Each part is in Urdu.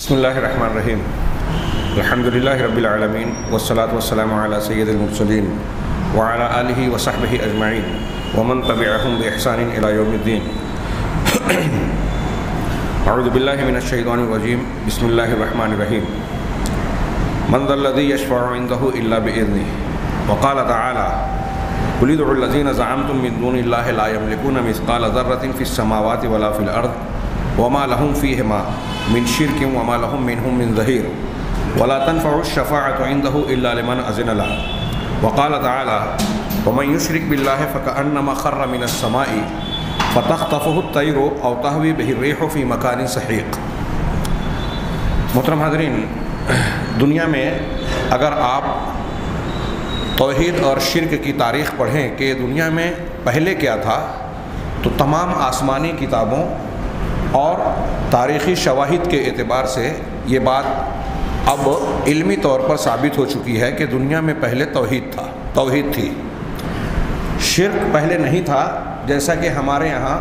بسم اللہ الرحمن الرحیم الحمدللہ رب العالمین والصلاة والسلام علی سید المرسلین وعلی آلہ وصحبہ اجمعین ومن تبعہم بإحسان الی یوم الدین. اعوذ باللہ من الشیطان الرجیم. بسم اللہ الرحمن الرحیم. من ذا الذی یشفع عنده الا بإذنہ وقال تعالی قل ادعوا الذین زعمتم من دون اللہ لا یملکون مثقال ذرۃ فی السماوات ولا فی الارض وما لهم فیہما من شرک وما لهم منهم من ظہیر ولا تنفع الشفاعة عنده الا لمن اذن له وقال تعالی ومن یشرک باللہ فکأنما خر من السماء فتخطفه الطیر او تهوی به الریح فی مکان سحیق. محترم حاضرین، دنیا میں اگر آپ توحید اور شرک کی تاریخ پڑھیں کہ دنیا میں پہلے کیا تھا، تو تمام آسمانی کتابوں اور تاریخی شواہد کے اعتبار سے یہ بات اب علمی طور پر ثابت ہو چکی ہے کہ دنیا میں پہلے توحید تھی. شرک پہلے نہیں تھا، جیسا کہ ہمارے یہاں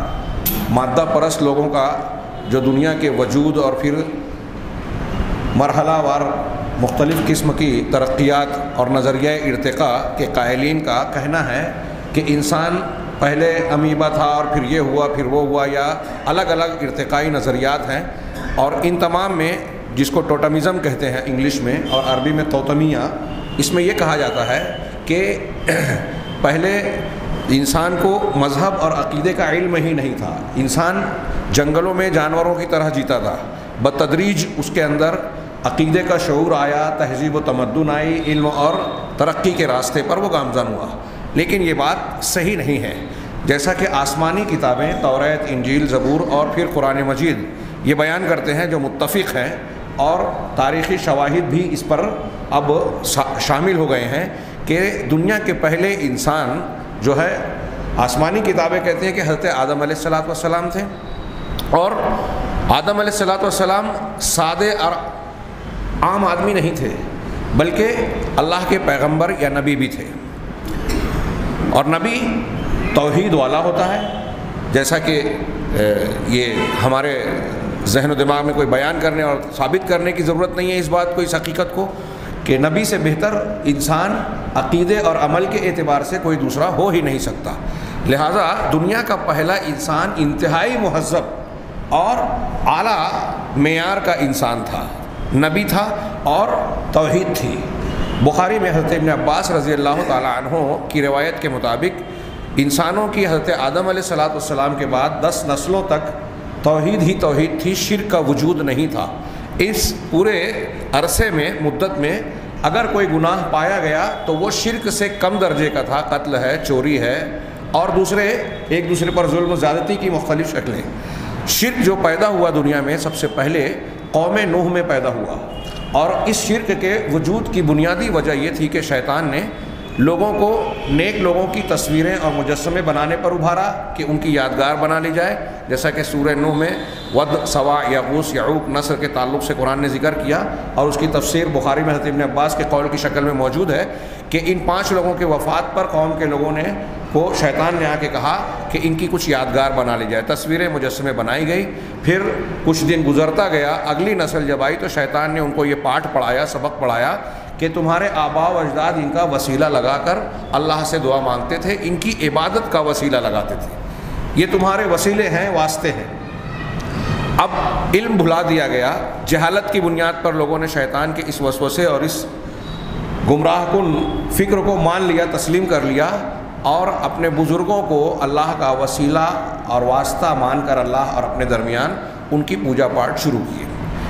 مادہ پرست لوگوں کا جو دنیا کے وجود اور پھر مرحلہ وار مختلف قسم کی ترقیات اور نظریہ ارتقاء کے قائلین کا کہنا ہے کہ انسان پہلے امیبا تھا اور پھر یہ ہوا پھر وہ ہوا، یا الگ الگ ارتقائی نظریات ہیں. اور ان تمام میں جس کو ٹوٹمزم کہتے ہیں انگلش میں اور عربی میں توتمیہ، اس میں یہ کہا جاتا ہے کہ پہلے انسان کو مذہب اور عقیدے کا علم ہی نہیں تھا. انسان جنگلوں میں جانوروں کی طرح جیتا تھا. بتدریج اس کے اندر عقیدے کا شعور آیا، تہذیب و تمدن آئی، علم اور ترقی کے راستے پر وہ گامزن ہوا. لیکن یہ بات صحیح نہیں ہے. جیسا کہ آسمانی کتابیں توریت، انجیل، زبور اور پھر قرآن مجید یہ بیان کرتے ہیں جو متفق ہیں، اور تاریخی شواہد بھی اس پر اب شامل ہو گئے ہیں کہ دنیا کے پہلے انسان جو ہے، آسمانی کتابیں کہتے ہیں کہ حضرت آدم علیہ السلام تھے، اور آدم علیہ السلام سادے اور عام آدمی نہیں تھے، بلکہ اللہ کے پیغمبر یا نبی بھی تھے. اور نبی توحید والا ہوتا ہے، جیسا کہ یہ ہمارے ذہن و دماغ میں کوئی بیان کرنے اور ثابت کرنے کی ضرورت نہیں ہے اس بات کو، اس حقیقت کو کہ نبی سے بہتر انسان عقیدے اور عمل کے اعتبار سے کوئی دوسرا ہو ہی نہیں سکتا. لہٰذا دنیا کا پہلا انسان انتہائی مہذب اور اعلیٰ معیار کا انسان تھا، نبی تھا اور توحید تھی. بخاری میں حضرت ابن عباس رضی اللہ تعالیٰ عنہ کی روایت کے مطابق انسانوں کی حضرت آدم علیہ السلام کے بعد 10 نسلوں تک توحید ہی توحید تھی، شرک کا وجود نہیں تھا. اس پورے عرصے میں، مدت میں اگر کوئی گناہ پایا گیا تو وہ شرک سے کم درجے کا تھا، قتل ہے، چوری ہے اور ایک دوسرے پر ظلم و زیادتی کی مختلف شکلیں. شرک جو پیدا ہوا دنیا میں سب سے پہلے قوم نوح میں پیدا ہوا، اور اس شرک کے وجود کی بنیادی وجہ یہ تھی کہ شیطان نے لوگوں کو نیک لوگوں کی تصویریں اور مجسمے بنانے پر ابھارا کہ ان کی یادگار بنا لی جائے. جیسا کہ سورہ نوح میں ود، سوا، یغوث، یعوق، نصر کے تعلق سے قرآن نے ذکر کیا، اور اس کی تفسیر بخاری میں حضرت ابن عباس کے قول کی شکل میں موجود ہے کہ ان 5 لوگوں کے وفات پر قوم کے لوگوں نے شیطان نے آ کے کہا کہ ان کی کچھ یادگار بنا لی جائے. تصویریں مجسمے بنائی گئی. پھر کچھ دن گزرتا گیا، اگلی نسل جب آئی تو شیطان نے ان کو یہ پاٹھ پڑھایا، سبق پڑھایا کہ تمہارے آباء و اجداد ان کا وسیلہ لگا کر اللہ سے دعا مانگتے تھے، ان کی عبادت کا وسیلہ لگاتے تھے، یہ تمہارے وسیلے ہیں، واسطے ہیں. اب علم بھلا دیا گیا، جہالت کی بنیاد پر لوگوں نے شیطان کے اس وسوسے اور اس گمراہ کن فکر کو مان لیا، تسلیم کر لیا، اور اپنے بزرگوں کو اللہ کا وسیلہ اور واسطہ مان کر اللہ اور اپنے درمیان ان کی پوجا پاٹ شروع کیے.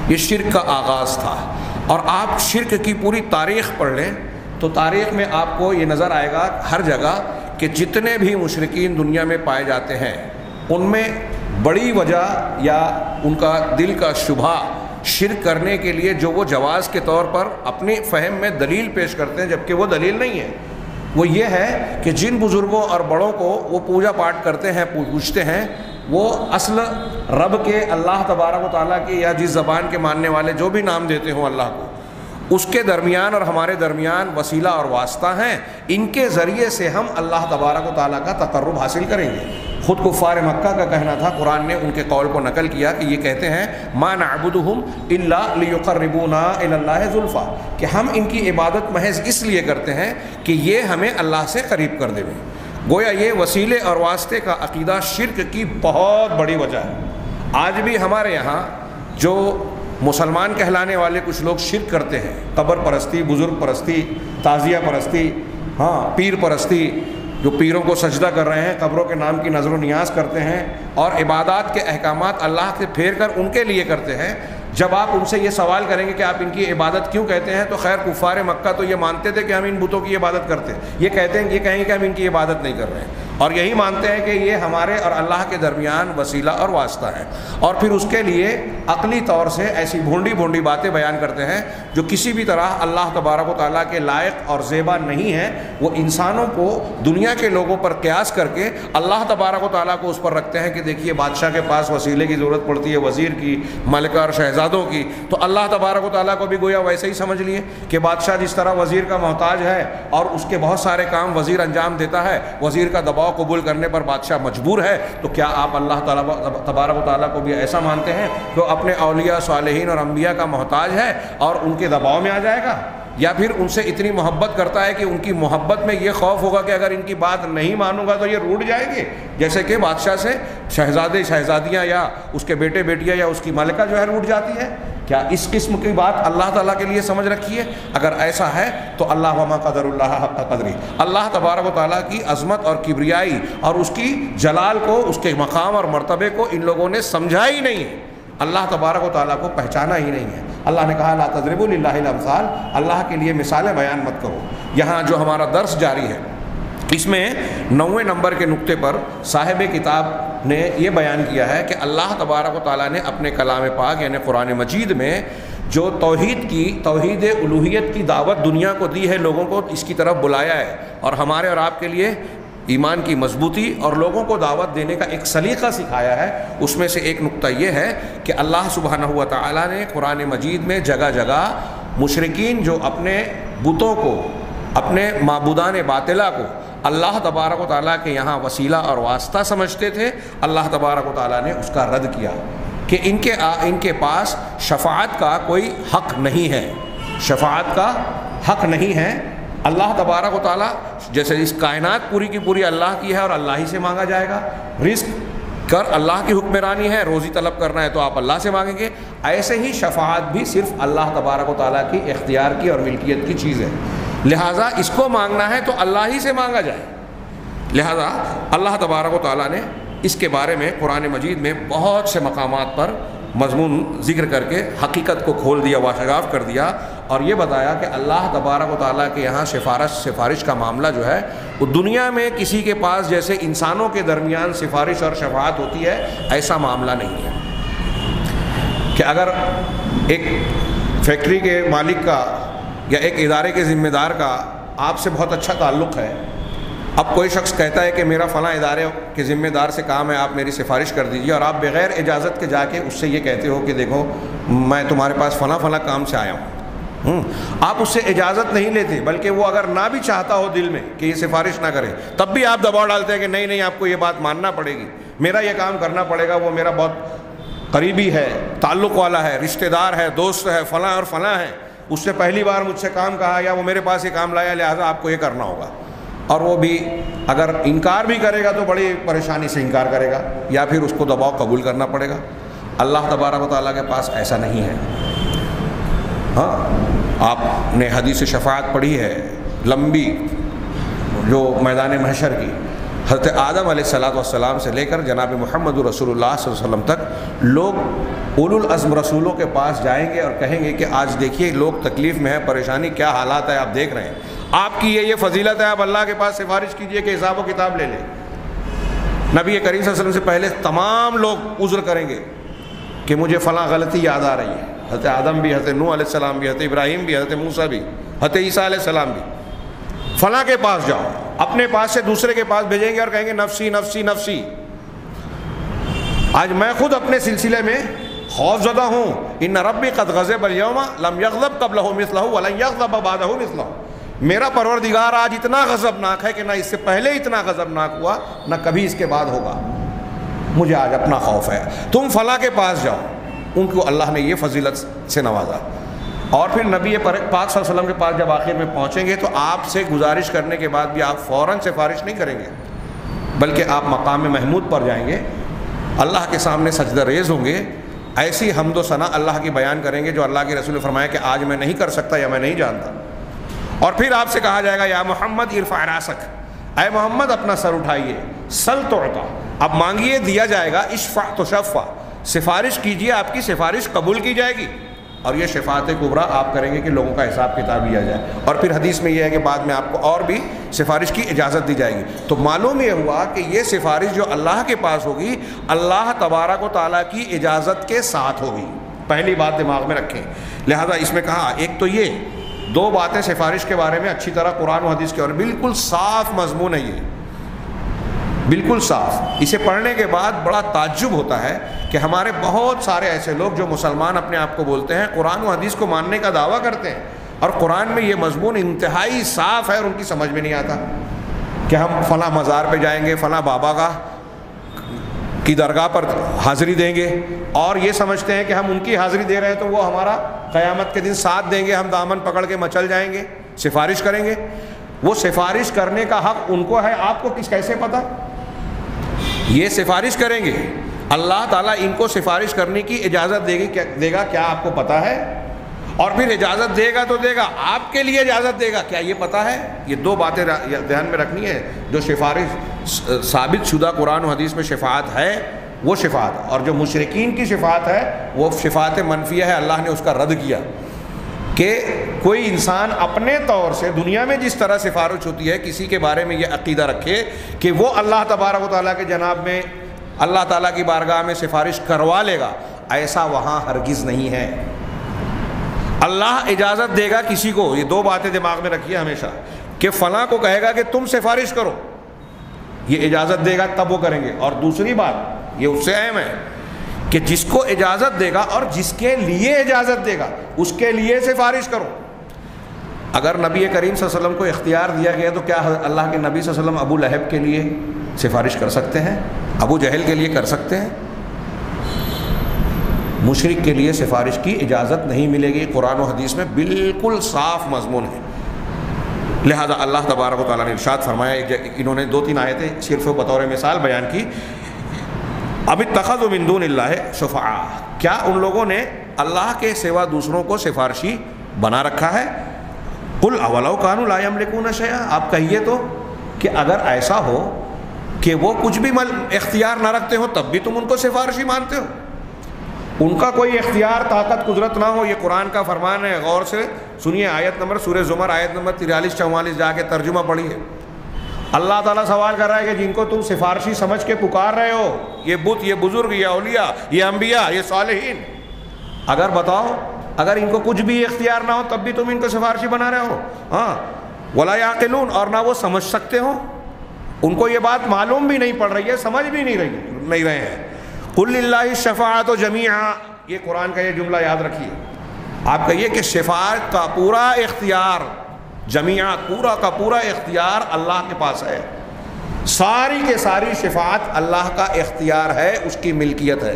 یہ شرک کا آغاز تھا. اور آپ شرک کی پوری تاریخ پڑھ لیں تو تاریخ میں آپ کو یہ نظر آئے گا ہر جگہ کہ جتنے بھی مشرکین دنیا میں پائے جاتے ہیں، ان میں بڑی وجہ یا ان کا دل کا شبہ شرک کرنے کے لیے جو وہ جواز کے طور پر اپنی فہم میں دلیل پیش کرتے ہیں، جبکہ وہ دلیل نہیں ہے، وہ یہ ہے کہ جن بزرگوں اور بڑوں کو وہ پوجا پاٹ کرتے ہیں، پوجتے ہیں، وہ اصل رب کے، اللہ تبارک و تعالیٰ کے، یا جس زبان کے ماننے والے جو بھی نام دیتے ہوں اللہ کو، اس کے درمیان اور ہمارے درمیان وسیلہ اور واسطہ ہیں. ان کے ذریعے سے ہم اللہ تبارک و تعالیٰ کا تقرب حاصل کریں گے. خود کفار مکہ کا کہنا تھا، قرآن نے ان کے قول کو نقل کیا کہ یہ کہتے ہیں ما نعبدہم الا لیقربونا الی اللہ زلفیٰ، کہ ہم ان کی عبادت محض اس لیے کرتے ہیں کہ یہ ہمیں اللہ سے قریب کر دے۔ گویا یہ وسیلے اور واسطے کا عقیدہ شرک کی بہت بڑی وجہ ہے۔ آج بھی ہمارے یہاں جو مسلمان کہلانے والے کچھ لوگ شرک کرتے ہیں، قبر پرستی، بزرگ پرستی، تعزیہ پرستی، پیر پرستی، جو پیروں کو سجدہ کر رہے ہیں، قبروں کے نام کی نظر و نیاز کرتے ہیں اور عبادات کے احکامات اللہ سے پھیر کر ان کے لیے کرتے ہیں۔ جب آپ ان سے یہ سوال کریں گے کہ آپ ان کی عبادت کیوں کہتے ہیں، تو خیر کفار مکہ تو یہ مانتے تھے کہ ہم ان بتوں کی عبادت کرتے ہیں، یہ کہیں گے کہ ہم ان کی عبادت نہیں کر رہے ہیں، اور یہی مانتے ہیں کہ یہ ہمارے اور اللہ کے درمیان وسیلہ اور واسطہ ہے، اور پھر اس کے لیے عقلی طور سے ایسی بھونڈی باتیں بیان کرتے ہیں جو کسی بھی طرح اللہ تبارک و تعالیٰ کے لائق اور زیبا نہیں ہیں۔ وہ انسانوں کو دنیا کے لوگوں پر قیاس کر کے اللہ تبارک و تعالیٰ کو اس پر رکھتے ہیں کہ دیکھیے بادشاہ کے پاس وسیلے کی ضرورت پڑتی ہے، وزیر کی، ملکہ اور شہزادوں کی، تو اللہ تبارک و تعالیٰ کو بھی گویا ویسے ہی سمجھ لیے کہ بادشاہ جس طرح وزیر کا محتاج ہے اور اس کے بہت سارے کام وزیر انجام دیتا ہے، وزیر کا دباؤ قبول کرنے پر بادشاہ مجبور ہے، تو کیا آپ اللہ تعالیٰ تبارک و تعالیٰ کو بھی ایسا مانتے ہیں کہ وہ اپنے اولیاء صالحین اور انبیاء کا محتاج ہے اور ان کے دباؤ میں آ جائے گا؟ یا پھر ان سے اتنی محبت کرتا ہے کہ ان کی محبت میں یہ خوف ہوگا کہ اگر ان کی بات نہیں مانوں گا تو یہ روٹھ جائیں گے، جیسے کہ بادشاہ سے شہزادے شہزادیاں یا اس کے بیٹے بیٹیاں یا اس کی ملکہ جو ہے روٹھ جاتی ہے؟ کیا اس قسم کی بات اللہ تعالیٰ کے لیے سمجھ رکھی ہے؟ اگر ایسا ہے تو اللہ وما قدر اللہ حق قدری، اللہ تبارک و تعالیٰ کی عظمت اور کبریائی اور اس کی جلال کو، اس کے مقام اور مرتبے کو ان لوگوں نے سمجھا ہی نہیں ہے، اللہ تبارک و تعالیٰ کو پہچانا ہی نہیں ہے۔ اللہ نے کہا لا تضربوا للہ الامثال، اللہ کے لیے مثالیں بیان مت کرو۔ یہاں جو ہمارا درس جاری ہے اس میں 9ویں نمبر کے نقطے پر صاحب کتاب نے یہ بیان کیا ہے کہ اللہ تبارک و تعالیٰ نے اپنے کلام پاک یعنی قرآن مجید میں جو توحید الوہیت کی دعوت دنیا کو دی ہے، لوگوں کو اس کی طرف بلایا ہے، اور ہمارے اور آپ کے لیے ایمان کی مضبوطی اور لوگوں کو دعوت دینے کا ایک سلیقہ سکھایا ہے۔ اس میں سے ایک نقطہ یہ ہے کہ اللہ سبحانہ و تعالیٰ نے قرآن مجید میں جگہ جگہ مشرکین جو اپنے بتوں کو، اپنے معبودان باطلہ کو اللہ تبارک و تعالیٰ کے یہاں وسیلہ اور واسطہ سمجھتے تھے، اللہ تبارک و تعالیٰ نے اس کا رد کیا کہ ان کے پاس شفاعت کا کوئی حق نہیں ہے، شفاعت کا حق نہیں ہے۔ اللہ تبارک و تعالیٰ جیسے اس کائنات پوری کی پوری اللہ کی ہے اور اللہ ہی سے مانگا جائے گا، رزق کر اللہ کی حکمرانی ہے، روزی طلب کرنا ہے تو آپ اللہ سے مانگیں گے، ایسے ہی شفاعت بھی صرف اللہ تبارک و تعالیٰ کی اختیار کی اور ملکیت کی چیز ہے، لہٰذا اس کو مانگنا ہے تو اللہ ہی سے مانگا جائے۔ لہٰذا اللہ تبارک و تعالیٰ نے اس کے بارے میں قرآن مجید میں بہت سے مقامات پر مضمون ذکر کر کے حقیقت کو کھول دیا، واشگاف کر دیا، اور یہ بتایا کہ اللہ تبارک و تعالیٰ کے یہاں سفارش کا معاملہ جو ہے وہ دنیا میں کسی کے پاس جیسے انسانوں کے درمیان سفارش اور شفاعت ہوتی ہے ایسا معاملہ نہیں ہے کہ اگر ایک فیکٹری کے مالک کا یا ایک ادارے کے ذمہ دار کا آپ سے بہت اچھا تعلق ہے، اب کوئی شخص کہتا ہے کہ میرا فلاں ادارے کے ذمہ دار سے کام ہے، آپ میری سفارش کر دیجیے، اور آپ بغیر اجازت کے جا کے اس سے یہ کہتے ہو کہ دیکھو میں تمہارے پاس فلاں کام سے آیا ہوں، آپ اس سے اجازت نہیں لیتے، بلکہ وہ اگر نہ بھی چاہتا ہو دل میں کہ یہ سفارش نہ کرے تب بھی آپ دباؤ ڈالتے ہیں کہ نہیں آپ کو یہ بات ماننا پڑے گی، میرا یہ کام کرنا پڑے گا، وہ میرا بہت قریبی ہے، تعلق والا ہے، رشتہ دار ہے، دوست ہے، فلاں اور فلاں ہے، اس نے پہلی بار مجھ سے کام کہا یا وہ میرے پاس یہ کام لایا، لہٰذا آپ کو یہ کرنا ہوگا، اور وہ بھی اگر انکار بھی کرے گا تو بڑی پریشانی سے انکار کرے گا یا پھر اس کو دباؤ قبول کرنا پڑے گا۔ اللہ تبارک و تعالیٰ کے پاس ایسا نہیں ہے۔ ہاں آپ نے حدیث شفاعت پڑھی ہے لمبی، جو میدان محشر کی، حضرت آدم علیہ السلام سے لے کر جناب محمد رسول اللہ صلی اللہ علیہ وسلم تک لوگ اولو العزم رسولوں کے پاس جائیں گے اور کہیں گے کہ آج دیکھیے لوگ تکلیف میں ہیں، پریشانی، کیا حالات ہے آپ دیکھ رہے ہیں، آپ کی یہ فضیلت ہے، آپ اللہ کے پاس سفارش کیجئے کہ حساب و کتاب لے لیں۔ نبی کریم صلی اللہ علیہ وسلم سے پہلے تمام لوگ عذر کریں گے کہ مجھے فلاں غلطی یاد آ رہی ہے، حضرت آدم بھی، حضرت نوح علیہ السلام بھی، حضرت ابراہیم بھی، حضرت موسیٰ بھی، حضرت عیسیٰ علیہ السلام بھی، فلاں کے پاس جاؤ، اپنے پاس سے دوسرے کے پاس بھیجیں گے اور کہیں گے نفسی نفسی نفسی۔ آج میں خود اپنے سلسلے میں خوف زدہ ہوں، ان ربی قد غضب اليوم لم یغضب قبلہ مثلہ ولن یغضب بعدہ مثلہ، میرا پروردگار آج اتنا غضبناک ہے کہ نہ اس سے پہلے اتنا غضبناک ہوا، نہ کبھی اس کے بعد ہوگا۔ مجھے آج اپنا خوف ہے، تم فلاں کے پاس جاؤ، ان کو اللہ نے یہ فضیلت سے نوازا۔ اور پھر نبی پاک صلی اللہ علیہ وسلم کے پاس جب آخر میں پہنچیں گے تو آپ سے گزارش کرنے کے بعد بھی آپ فوراً سفارش نہیں کریں گے، بلکہ آپ مقام محمود پر جائیں گے، اللہ کے سامنے سجدہ ریز ہوں گے، ایسی حمد و ثنا اللہ کی بیان کریں گے جو اللہ کے رسول نے فرمایا کہ آج میں نہیں کر سکتا یا میں نہیں جانتا۔ اور پھر آپ سے کہا جائے گا یا محمد ارفع راسک، اے محمد اپنا سر اٹھائیے، سل تعطیٰ، اب مانگیے دیا جائے گا، اشفع تشفع، سفارش کیجیے آپ کی سفارش قبول کی جائے گی، اور یہ شفاعت کبریٰ آپ کریں گے کہ لوگوں کا حساب کتاب لیا جائے۔ اور پھر حدیث میں یہ ہے کہ بعد میں آپ کو اور بھی سفارش کی اجازت دی جائے گی۔ تو معلوم یہ ہوا کہ یہ سفارش جو اللہ کے پاس ہوگی، اللہ تبارک و تعالیٰ کی اجازت کے ساتھ ہوگی، پہلی بات دماغ میں رکھیں۔ لہذا اس میں کہا ایک تو یہ دو باتیں سفارش کے بارے میں اچھی طرح قرآن و حدیث کے، اور بالکل صاف مضمون ہے، یہ بالکل صاف۔ اسے پڑھنے کے بعد بڑا تعجب ہوتا ہے کہ ہمارے بہت سارے ایسے لوگ جو مسلمان اپنے آپ کو بولتے ہیں، قرآن و حدیث کو ماننے کا دعویٰ کرتے ہیں، اور قرآن میں یہ مضمون انتہائی صاف ہے اور ان کی سمجھ میں نہیں آتا کہ ہم فلاں مزار پہ جائیں گے، فلاں بابا کی درگاہ پر حاضری دیں گے، اور یہ سمجھتے ہیں کہ ہم ان کی حاضری دے رہے ہیں تو وہ ہمارا قیامت کے دن ساتھ دیں گے، ہم دامن پکڑ کے مچل جائیں گے، سفارش کریں گے۔ وہ سفارش کرنے کا حق ان کو ہے، آپ کو کیسے پتہ؟ یہ سفارش کریں گے، اللہ تعالیٰ ان کو سفارش کرنے کی اجازت دے گا، کیا آپ کو پتہ ہے؟ اور پھر اجازت دے گا تو دے گا، آپ کے لیے اجازت دے گا، کیا یہ پتہ ہے؟ یہ دو باتیں دھیان میں رکھنی ہے۔ جو سفارش ثابت شدہ قرآن و حدیث میں شفاعت ہے وہ شفاعت، اور جو مشرکین کی شفاعت ہے وہ شفاعت منفیہ ہے، اللہ نے اس کا رد کیا کہ کوئی انسان اپنے طور سے دنیا میں جس طرح سفارش ہوتی ہے، کسی کے بارے میں یہ عقیدہ رکھے کہ وہ اللہ تبارک و تعالیٰ کے جناب میں اللہ تعالیٰ کی بارگاہ میں سفارش کروا لے گا، ایسا وہاں ہرگز نہیں ہے۔ اللہ اجازت دے گا کسی کو، یہ دو باتیں دماغ میں رکھیے ہمیشہ، کہ فلاں کو کہے گا کہ تم سفارش کرو، یہ اجازت دے گا تب وہ کریں گے۔ اور دوسری بات یہ اس سے اہم ہے کہ جس کو اجازت دے گا اور جس کے لیے اجازت دے گا اس کے لیے سفارش کرو۔ اگر نبی کریم صلی اللہ علیہ وسلم کو اختیار دیا گیا تو کیا اللہ کے نبی صلی اللہ علیہ وسلم ابو لہب کے لیے سفارش کر سکتے ہیں؟ ابو جہل کے لیے کر سکتے ہیں؟ مشرک کے لیے سفارش کی اجازت نہیں ملے گی، قرآن و حدیث میں بالکل صاف مضمون ہے۔ لہذا اللہ تبارک و تعالیٰ نے ارشاد فرمایا، انہوں نے 2-3 آیتیں صرف بطور مثال بیان کی، اب اتخذوا من دون اللہ شفعاء، کیا ان لوگوں نے اللہ کے سوا دوسروں کو سفارشی بنا رکھا ہے؟ قل اولو کانوا لا یملکون شیئا، آپ کہیے تو کہ اگر ایسا ہو کہ وہ کچھ بھی اختیار نہ رکھتے ہو تب بھی تم ان کو سفارشی مانتے ہو؟ ان کا کوئی اختیار طاقت قدرت نہ ہو، یہ قرآن کا فرمان ہے، غور سے سنیے آیت نمبر سورہ زمر آیت نمبر 43-44 جا کے ترجمہ پڑھیے۔ اللہ تعالیٰ سوال کر رہا ہے کہ جن کو تم سفارشی سمجھ کے پکار رہے ہو، یہ بت، یہ بزرگ، یہ اولیاء، یہ انبیاء، یہ صالحین، اگر بتاؤ اگر ان کو کچھ بھی اختیار نہ ہو تب بھی تم ان کو سفارشی بنا رہے ہو؟ ہاں، ولا یعقلون، اور نہ وہ سمجھ سکتے ہو، ان کو یہ بات معلوم بھی نہیں پڑ رہی ہے، سمجھ بھی نہیں رہے ہیں۔ قل للہ الشفاعۃ جمیعا، یہ قرآن کا یہ جملہ یاد رکھیے، آپ کہیے کہ شفاعت کا پورا اختیار، جمیعا پورا کا پورا اختیار اللہ کے پاس ہے، ساری کے ساری شفاعت اللہ کا اختیار ہے، اس کی ملکیت ہے۔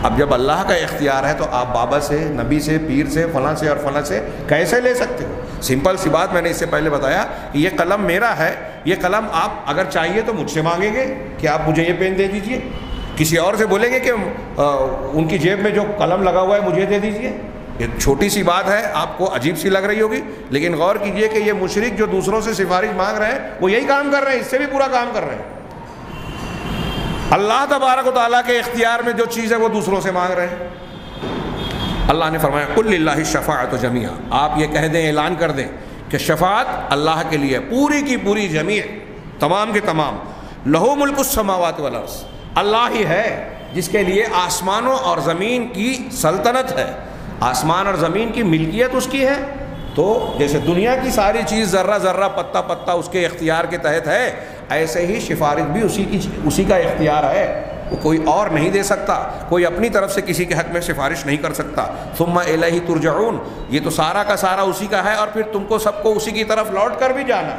اب جب اللہ کا اختیار ہے تو آپ بابا سے، نبی سے، پیر سے، فلاں سے اور فلاں سے کیسے لے سکتے ہو؟ سمپل سی بات، میں نے اس سے پہلے بتایا کہ یہ قلم میرا ہے، یہ قلم آپ اگر چاہیے تو مجھ سے مانگیں گے کہ آپ مجھے یہ پین دے دیجئے، کسی اور سے بولیں گے کہ ان کی جیب میں جو قلم لگا ہوا ہے مجھے دے دیجئے۔ یہ چھوٹی سی بات ہے، آپ کو عجیب سی لگ رہی ہوگی، لیکن غور کیجئے کہ یہ مشرک جو دوسروں سے سفارش مانگ رہے ہیں وہ یہی کام کر رہے ہیں، اس سے بھی پورا کام کر رہے ہیں۔ اللہ تبارک و تعالیٰ کے اختیار میں جو چیز ہے وہ دوسروں سے مانگ رہے ہیں۔ اللہ نے فرمایا قل للہ الشفاعۃ جمیعا، آپ یہ کہہ دیں، اعلان کر دیں کہ شفاعت اللہ کے لیے پوری کی پوری، جمیع، تمام کے تمام، لہو ملک السماوات والارض، اللہ ہی ہے جس کے لیے آسمانوں اور زمین کی سلطنت ہے، آسمان اور زمین کی ملکیت اس کی ہے۔ تو جیسے دنیا کی ساری چیز ذرہ ذرہ پتہ پتہ اس کے اختیار کے تحت ہے، ایسے ہی سفارش بھی اسی کا اختیار ہے، وہ کوئی اور نہیں دے سکتا، کوئی اپنی طرف سے کسی کے حق میں سفارش نہیں کر سکتا۔ ثم الیہ ترجعون، یہ تو سارا کا سارا اسی کا ہے، اور پھر تم کو سب کو اسی کی طرف لوٹ کر بھی جانا،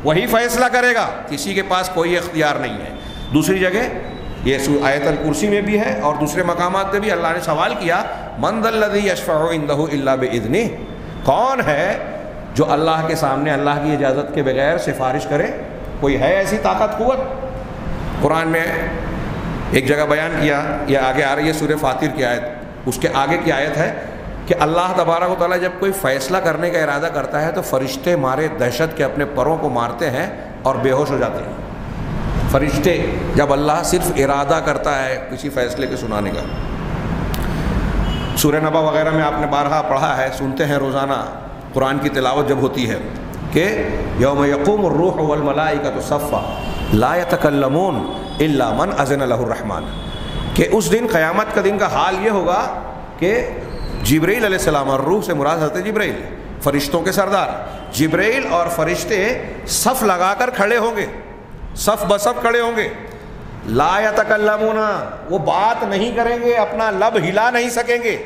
وہی فیصلہ کرے گا، کسی کے پاس کوئی اختیار نہیں ہے۔ دوسری جگہ یہ آیت الکرسی میں بھی ہے اور دوسرے مقامات پہ بھی اللہ نے سوال کیا من ذا الذی یشفع عندہ الا باذنہ، کون ہے جو اللہ کے سامنے اللہ کی اجازت کے بغیر سفارش کرے؟ کوئی ہے ایسی طاقت قوت؟ قرآن میں ایک جگہ بیان کیا، یہ آگے آ رہی ہے سورہ فاطر کی آیت، اس کے آگے کی آیت ہے کہ اللہ تبارک و تعالیٰ جب کوئی فیصلہ کرنے کا ارادہ کرتا ہے تو فرشتے مارے دہشت کے اپنے پروں کو مارتے ہیں اور بے ہوش ہو جاتے ہیں۔ فرشتے جب اللہ صرف ارادہ کرتا ہے کسی فیصلے کے سنانے کا، سورہ نبا وغیرہ میں آپ نے بارہا پڑھا ہے، سنتے ہیں روزانہ قرآن کی تلاوت جب ہوتی ہے کہ یوم یقوم الروح والملائکۃ صفا لا یتکلمون الا من اذن له الرحمن، کہ اس دن قیامت کا دن کا حال یہ ہوگا کہ جبرائیل علیہ السلام، اور روح سے مراد حضرت جبرائیل، فرشتوں کے سردار جبرائیل اور فرشتے صف لگا کر کھڑے ہوں گے، صف بصف کھڑے ہوں گے، لا یتکلمون، وہ بات نہیں کریں گے، اپنا لب ہلا نہیں سکیں گے،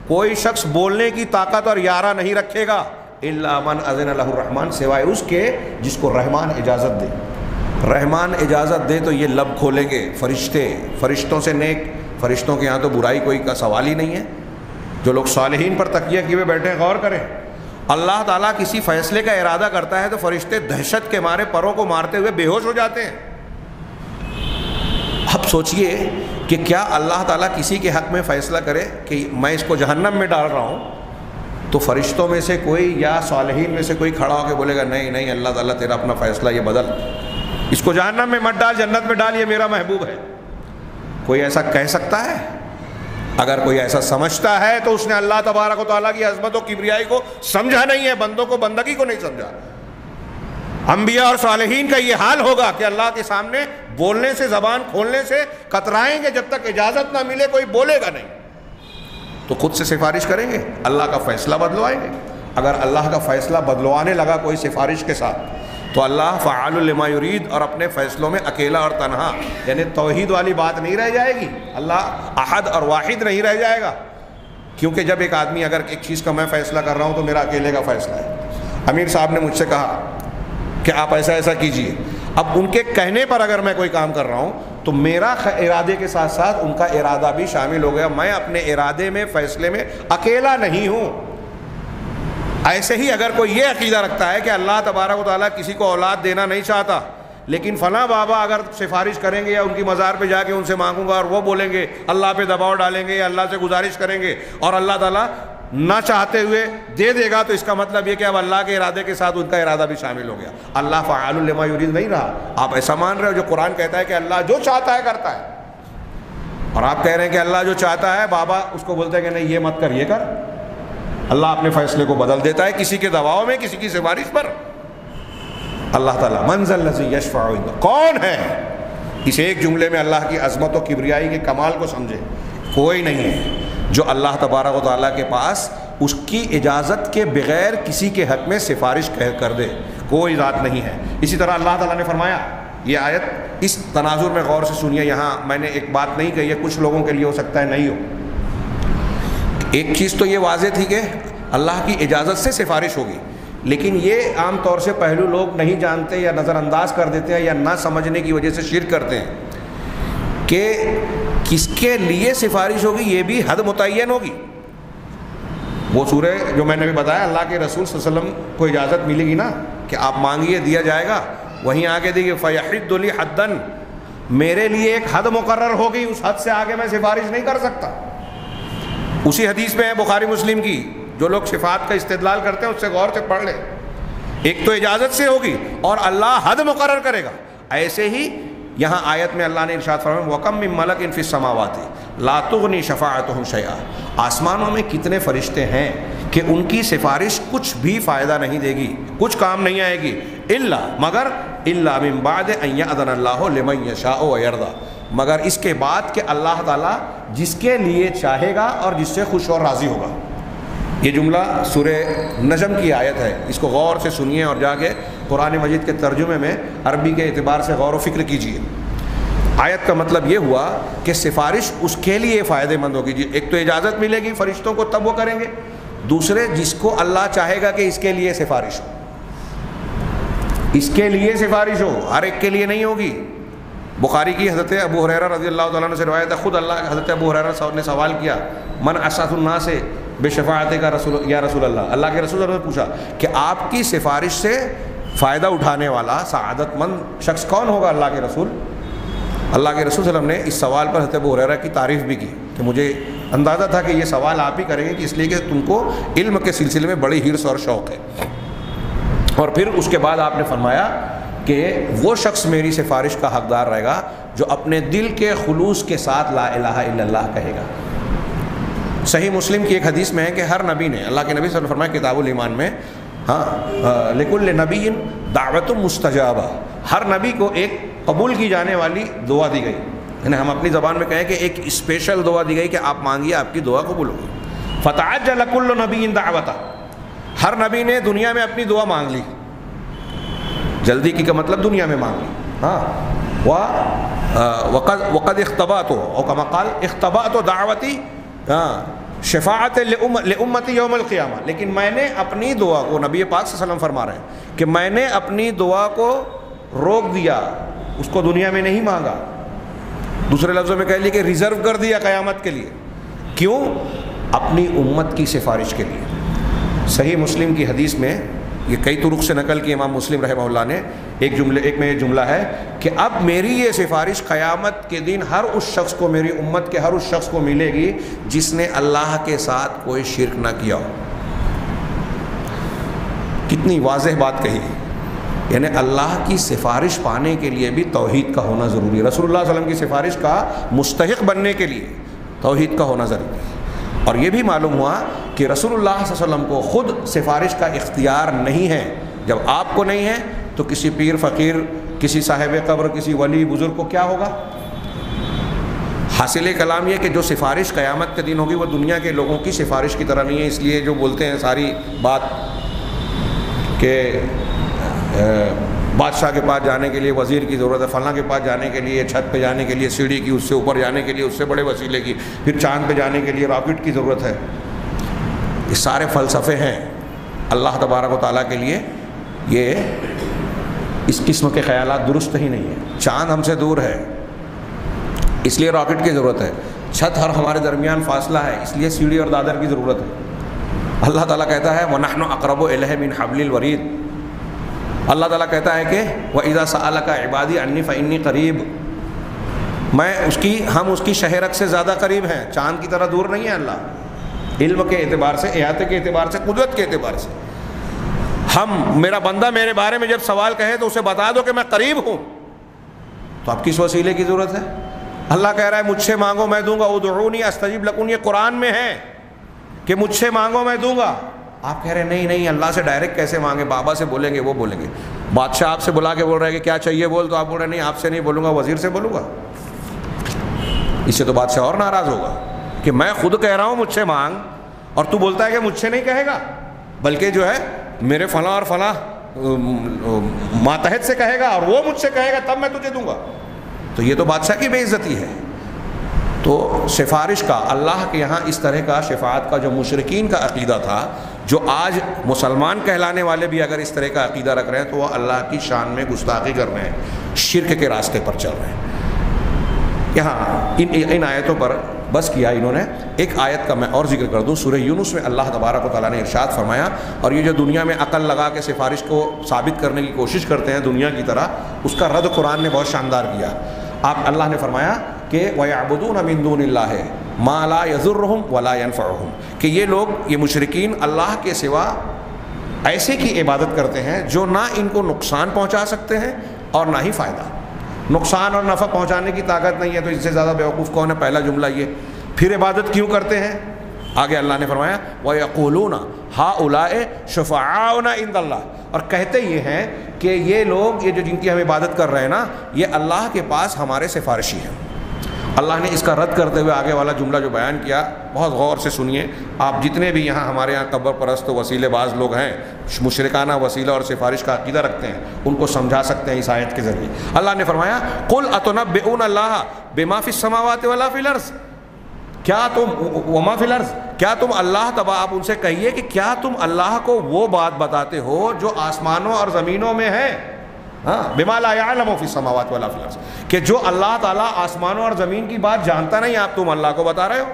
کوئی شخص بولنے کی طاقت اور یارہ نہیں رکھے گا، الا من اذن له الرحمن، سوائے اس کے جس کو رحمان اجازت دے۔ رحمان اجازت دے تو یہ لب کھولیں گے فرشتے، فرشتوں سے نیک، فرشتوں کے یہاں تو برائی کوئی کا سوال ہی نہیں ہے۔ جو لوگ صالحین پر تکیہ کیے ہوئے بیٹھے ہیں، غور کریں، اللہ تعالیٰ کسی فیصلے کا ارادہ کرتا ہے تو فرشتے دہشت کے مارے پروں کو مارتے ہوئے بے ہوش ہو جاتے ہیں۔ اب سوچئے کہ کیا اللہ تعالیٰ کسی کے حق میں فیصلہ کرے کہ میں اس کو جہنم میں ڈال رہا ہوں، تو فرشتوں میں سے کوئی یا صالحین میں سے کوئی کھڑا ہو کے بولے گا نہیں نہیں اللہ تعالیٰ تیرا اپنا فیصلہ یہ بدل، اس کو جہنم میں مت ڈال، جنت میں ڈال، یہ میرا محبوب ہے؟ کوئی ایسا کہہ سکتا ہے؟ اگر کوئی ایسا سمجھتا ہے تو اس نے اللہ تبارک و تعالیٰ کی عظمت و کبریائی کو سمجھا نہیں ہے، بندوں کو بندگی کو نہیں سمجھا۔ انبیاء اور صالحین کا یہ حال ہوگا کہ اللہ کے سامنے بولنے سے، زبان کھولنے سے کترائیں گے، جب تک اجازت نہ ملے کوئی بولے گا نہیں، تو خود سے سفارش کریں گے، اللہ کا فیصلہ بدلوائیں گے۔ اگر اللہ کا فیصلہ بدلوانے لگا کوئی سفارش کے ساتھ تو اللہ فعال لما یرید، اور اپنے فیصلوں میں اکیلا اور تنہا، یعنی توحید والی بات نہیں رہ جائے گی، اللہ احد اور واحد نہیں رہ جائے گا۔ کیونکہ جب ایک آدمی اگر ایک چیز کا میں فیصلہ کر رہا ہوں تو میرا اکیلے کا فیصلہ ہے، امیر صاحب نے مجھ سے کہا کہ آپ ایسا ایسا کیجئے، اب ان کے کہنے پر اگر میں کوئی کام کر رہا ہوں تو میرا ارادے کے ساتھ ساتھ ان کا ارادہ بھی شامل ہو گیا، میں اپنے ارادے میں، فیصلے میں اکیلا نہیں ہوں۔ ایسے ہی اگر کوئی یہ عقیدہ رکھتا ہے کہ اللہ تبارک و تعالیٰ کسی کو اولاد دینا نہیں چاہتا، لیکن فلاں بابا اگر سفارش کریں گے یا ان کی مزار پہ جا کے ان سے مانگوں گا اور وہ بولیں گے، اللہ پہ دباؤ ڈالیں گے یا اللہ سے گزارش کریں گے اور اللہ تعالیٰ نہ چاہتے ہوئے دے دے گا، تو اس کا مطلب یہ کہ اب اللہ کے ارادے کے ساتھ ان کا ارادہ بھی شامل ہو گیا، اللہ فعال لما یرید نہیں رہا۔ آپ ایسا مان رہے ہو جو قرآن کہتا ہے کہ اللہ جو چاہتا ہے کرتا ہے، اور آپ کہہ رہے ہیں کہ اللہ جو چاہتا ہے، بابا اس کو بولتے ہیں کہ نہیں یہ مت کر یہ کر، اللہ اپنے فیصلے کو بدل دیتا ہے کسی کے دباؤ میں، کسی کی سفارش پر۔ اللہ تعالیٰ من ذا الذی یشفع عندہ، کون ہے؟ اس ایک جملے میں اللہ کی عظمت و کبریائی کے کمال کو سمجھے، کوئی نہیں ہے جو اللہ تبارک و تعالیٰ کے پاس اس کی اجازت کے بغیر کسی کے حق میں سفارش کر دے، کوئی ذات نہیں ہے۔ اسی طرح اللہ تعالیٰ نے فرمایا، یہ آیت اس تناظر میں غور سے سنیے، یہاں میں نے ایک بات نہیں کہی ہے، کچھ لوگوں کے لیے ہو سکتا ہے نہیں ہو۔ ایک چیز تو یہ واضح تھی کہ اللہ کی اجازت سے سفارش ہوگی، لیکن یہ عام طور سے پہلو لوگ نہیں جانتے یا نظر انداز کر دیتے ہیں یا نہ سمجھنے کی وجہ سے شرک کرتے ہیں کہ کس کے لیے سفارش ہوگی، یہ بھی حد متعین ہوگی۔ وہ سورہ جو میں نے بھی بتایا، اللہ کے رسول صلی اللہ علیہ وسلم کو اجازت ملے گی نا کہ آپ مانگیے دیا جائے گا، وہیں آگے دیکھیے فَيَحِدُّ لِي حَدًّا، میرے لیے ایک حد مقرر ہوگی، اس حد سے آگے میں سفارش نہیں کر سکتا۔ اسی حدیث میں ہے بخاری مسلم کی، جو لوگ صفات کا استدلال کرتے ہیں اس سے غور سے پڑھ لیں، ایک تو اجازت سے ہوگی اور اللہ حد مقرر کرے گا۔ ایسے ہی یہاں آیت میں اللہ نے ارشاد فرمایا وَكَمْ مِن مَلَكٍ فِي السَّمَاوَاتِ لَا تُغْنِي شَفَاعَتُهُمْ شَيْئًا، آسمانوں میں کتنے فرشتے ہیں کہ ان کی سفارش کچھ بھی فائدہ نہیں دے گی، کچھ کام نہیں آئے گی، مگر مِن بَعْدِ أَن يَأْذَنَ اللَّهُ لِمَن يَشَاءُ وَيَرْضَىٰ، مگر اس کے بعد کہ اللہ تعالیٰ جس کے لیے چاہے گا اور جس سے خوش اور راضی ہوگا۔ یہ جملہ سورہ نجم کی آیت ہے، اس کو غور سے سنیے اور جا کے قرآن مجید کے ترجمے میں عربی کے اعتبار سے غور و فکر کیجیے۔ آیت کا مطلب یہ ہوا کہ سفارش اس کے لیے فائدہ مند ہوگی، ایک تو اجازت ملے گی فرشتوں کو تب وہ کریں گے، دوسرے جس کو اللہ چاہے گا کہ اس کے لیے سفارش ہو، اس کے لیے سفارش ہو، ہر ایک کے لیے نہیں ہوگی، بخاری کی حضرت ابو ہریرہ رضی اللہ تعالیٰ عنہ سے روایت ہے، خود اللہ حضرت ابو ہریرہ نے سوال کیا، من اسعد الناس بشفاعت کا رسول یا رسول اللہ، اللہ کے رسول نے پوچھا کہ آپ کی سفارش سے فائدہ اٹھانے والا سعادت مند شخص کون ہوگا اللہ کے رسول؟ اللہ کے رسول صلی اللہ علیہ وسلم نے اس سوال پر حضرت ابو ہریرہ کی تعریف بھی کی کہ مجھے اندازہ تھا کہ یہ سوال آپ ہی کریں گے، کہ اس لیے کہ تم کو علم کے سلسلے میں بڑی حرص اور شوق ہے۔ اور پھر اس کے بعد آپ نے فرمایا کہ وہ شخص میری سفارش کا حقدار رہے گا جو اپنے دل کے خلوص کے ساتھ لا الہ الا اللہ کہے گا۔ صحیح مسلم کی ایک حدیث میں ہے کہ ہر نبی نے، اللہ کے نبی صلی اللہ علیہ وسلم نے فرمایا کتاب الایمان میں، لکل نبی دعوت مستجابہ، ہر نبی کو ایک قبول کی جانے والی دعا دی گئی، یعنی ہم اپنی زبان میں کہیں کہ ایک اسپیشل دعا دی گئی کہ آپ مانگیے آپ کی دعا قبول ہوگی۔ فتعجل کل نبی دعوتہ، ہر نبی نے دنیا میں اپنی دعا مانگ لی، جلدی کی کا مطلب دنیا میں مانگ لی، وقد اختبأت، اور کما قال اختبأت دعوتی شفاعت لامتی یوم القیامہ، لیکن میں نے اپنی دعا کو، نبی پاک صلی اللہ علیہ وسلم فرما رہے ہیں کہ میں نے اپنی دعا کو روک دیا، اس کو دنیا میں نہیں مانگا، دوسرے لفظوں میں کہہ لیے کہ ریزرو کر دیا قیامت کے لیے۔ کیوں؟ اپنی امت کی سفارش کے لیے۔ صحیح مسلم کی حدیث میں یہ کئی طرق سے نقل کی امام مسلم رحمہ اللہ نے، ایک میں یہ جملہ ہے کہ اب میری یہ سفارش قیامت کے دن ہر اس شخص کو، میری امت کے ہر اس شخص کو ملے گی جس نے اللہ کے ساتھ کوئی شرک نہ کیا ہو۔ کتنی واضح بات کہی، یعنی اللہ کی سفارش پانے کے لیے بھی توحید کا ہونا ضروری ہے، رسول اللہ صلی اللہ علیہ وسلم کی سفارش کا مستحق بننے کے لیے توحید کا ہونا ضروری ہے۔ اور یہ بھی معلوم ہوا کہ رسول اللہ صلی اللہ علیہ وسلم کو خود سفارش کا اختیار نہیں ہے، جب آپ کو نہیں ہے تو کسی پیر فقیر، کسی صاحب قبر، کسی ولی بزرگ کو کیا ہوگا؟ حاصل کلام یہ کہ جو سفارش قیامت کے دن ہوگی وہ دنیا کے لوگوں کی سفارش کی طرح نہیں ہے، اس لیے جو بولتے ہیں ساری بات کہ بادشاہ کے پاس جانے کے لیے وزیر کی ضرورت ہے، فلاں کے پاس جانے کے لیے، چھت پہ جانے کے لیے سیڑھی کی، اس سے اوپر جانے کے لیے اس سے بڑے وسیلے کی، پھر چاند پہ جانے کے لیے راکٹ کی ضرورت ہے، یہ سارے فلسفے ہیں۔ اللہ تبارک و تعالیٰ کے لیے یہ اس قسم کے خیالات درست ہی نہیں ہیں۔ چاند ہم سے دور ہے اس لیے راکٹ کی ضرورت ہے، چھت ہر ہمارے درمیان فاصلہ ہے اس لیے سیڑھی اور دادر کی ضرورت ہے۔ اللہ تعالیٰ کہتا ہے وَنَحْنُ أَقْرَبُ إِلَيْهِ مِنْ حَبْلِ الْوَرِيدِ، اللہ تعالیٰ کہتا ہے کہ وَإِذَا سَأَلَكَ عِبَادِي عَنِّي فَإِنِّي قَرِيبٌ، ہم اس کی شہرک سے زیادہ قریب ہیں، چاند کی طرح دور نہیں ہے اللہ، علم کے اعتبار سے، احاطے کے اعتبار سے، قدرت کے اعتبار سے۔ میرا بندہ میرے بارے میں جب سوال کہے تو اسے بتا دو کہ میں قریب ہوں، تو اب کس وسیلے کی ضرورت ہے؟ اللہ کہہ رہا ہے مجھ سے مانگو میں دوں گا، ادعونی استجب لکم، یہ قرآن میں ہے کہ مجھ سے مانگو میں دوں گا۔ آپ کہہ رہے ہیں نہیں اللہ سے ڈائریکٹ کیسے مانگے، بابا سے بولیں گے، وہ بولیں گے، بادشاہ آپ سے بلا کے بول رہا ہے کہ کیا چاہیے بول، تو آپ بول رہے ہیں نہیں آپ سے نہیں بولوں گا، وزیر سے بولوں گا، اس سے تو بادشاہ اور ناراض ہوگا کہ میں خود کہہ رہا ہوں مجھ سے مانگ اور تو بولتا ہے کہ مجھ سے نہیں کہے گا، بلکہ جو ہے میرے فلاں اور فلاں ماتحت سے کہے گا اور وہ مجھ سے کہے گا تب میں تجھے دوں گا، تو یہ تو بادشاہ کی بے عزتی ہے۔ تو سفارش کا اللہ کے یہاں اس طرح کا شفاعت کا جو مشرکین کا عقیدہ تھا، جو آج مسلمان کہلانے والے بھی اگر اس طرح کا عقیدہ رکھ رہے ہیں تو وہ اللہ کی شان میں گستاخی کر رہے ہیں، شرک کے راستے پر چل رہے ہیں۔ یہاں ان آیتوں پر بس کیا انہوں نے، ایک آیت کا میں اور ذکر کر دوں، سورہ یونس میں اللہ تبارک و تعالیٰ نے ارشاد فرمایا، اور یہ جو دنیا میں عقل لگا کے سفارش کو ثابت کرنے کی کوشش کرتے ہیں دنیا کی طرح، اس کا رد قرآن نے بہت شاندار کیا۔ اللہ نے فرمایا کہ وَيَعْبُدُونَ مِن دُونِ اللَّهِ مَا لَا يَضُرُّهُمْ وَلَا يَنفَعُهُمْ، کہ یہ لوگ، یہ مشرکین اللہ کے سوا ایسے کی عبادت کرتے ہیں جو نہ ان کو نقصان پہنچا سکتے ہیں اور نہ ہی فائدہ، نقصان اور نفع پہنچانے کی طاقت نہیں ہے، تو اس سے زیادہ بیوقوف کون ہے؟ پہلا جملہ یہ۔ پھر عبادت کیوں کرتے ہیں؟ آگے اللہ نے فرمایا وَيَقُولُونَ هَؤُلَاءِ شُفَعَاؤُنَا عِندَ اللَّهِ، اور کہتے یہ ہیں کہ یہ لوگ، یہ جو جن کی ہم عبادت کر رہے ہیں نا، یہ اللہ کے پاس ہمارے سفارشی ہیں۔ اللہ نے اس کا رد کرتے ہوئے آگے والا جملہ جو بیان کیا بہت غور سے سنیے، آپ جتنے بھی یہاں ہمارے یہاں قبر پرست و وسیلے باز لوگ ہیں، مشرکانہ وسیلہ اور سفارش کا عقیدہ رکھتے ہیں، ان کو سمجھا سکتے ہیں اس آیت کے ذریعے۔ اللہ نے فرمایا قُلْ أَتُنَبِّئُونَ اللَّهَ بِمَا فِي السَّمَاوَاتِ وَلَا فِي الْأَرْضِ، کیا تم وما فی الارض، کیا تم اللہ تبا، آپ ان سے کہیے کہ کیا تم اللہ کو وہ بات بتاتے ہو جو آسمانوں اور زمینوں میں ہے، بما لا يعلم فی السماوات ولا فی الارض، کہ جو اللہ تعالیٰ آسمانوں اور زمین کی بات جانتا نہیں، آپ تم اللہ کو بتا رہے ہو؟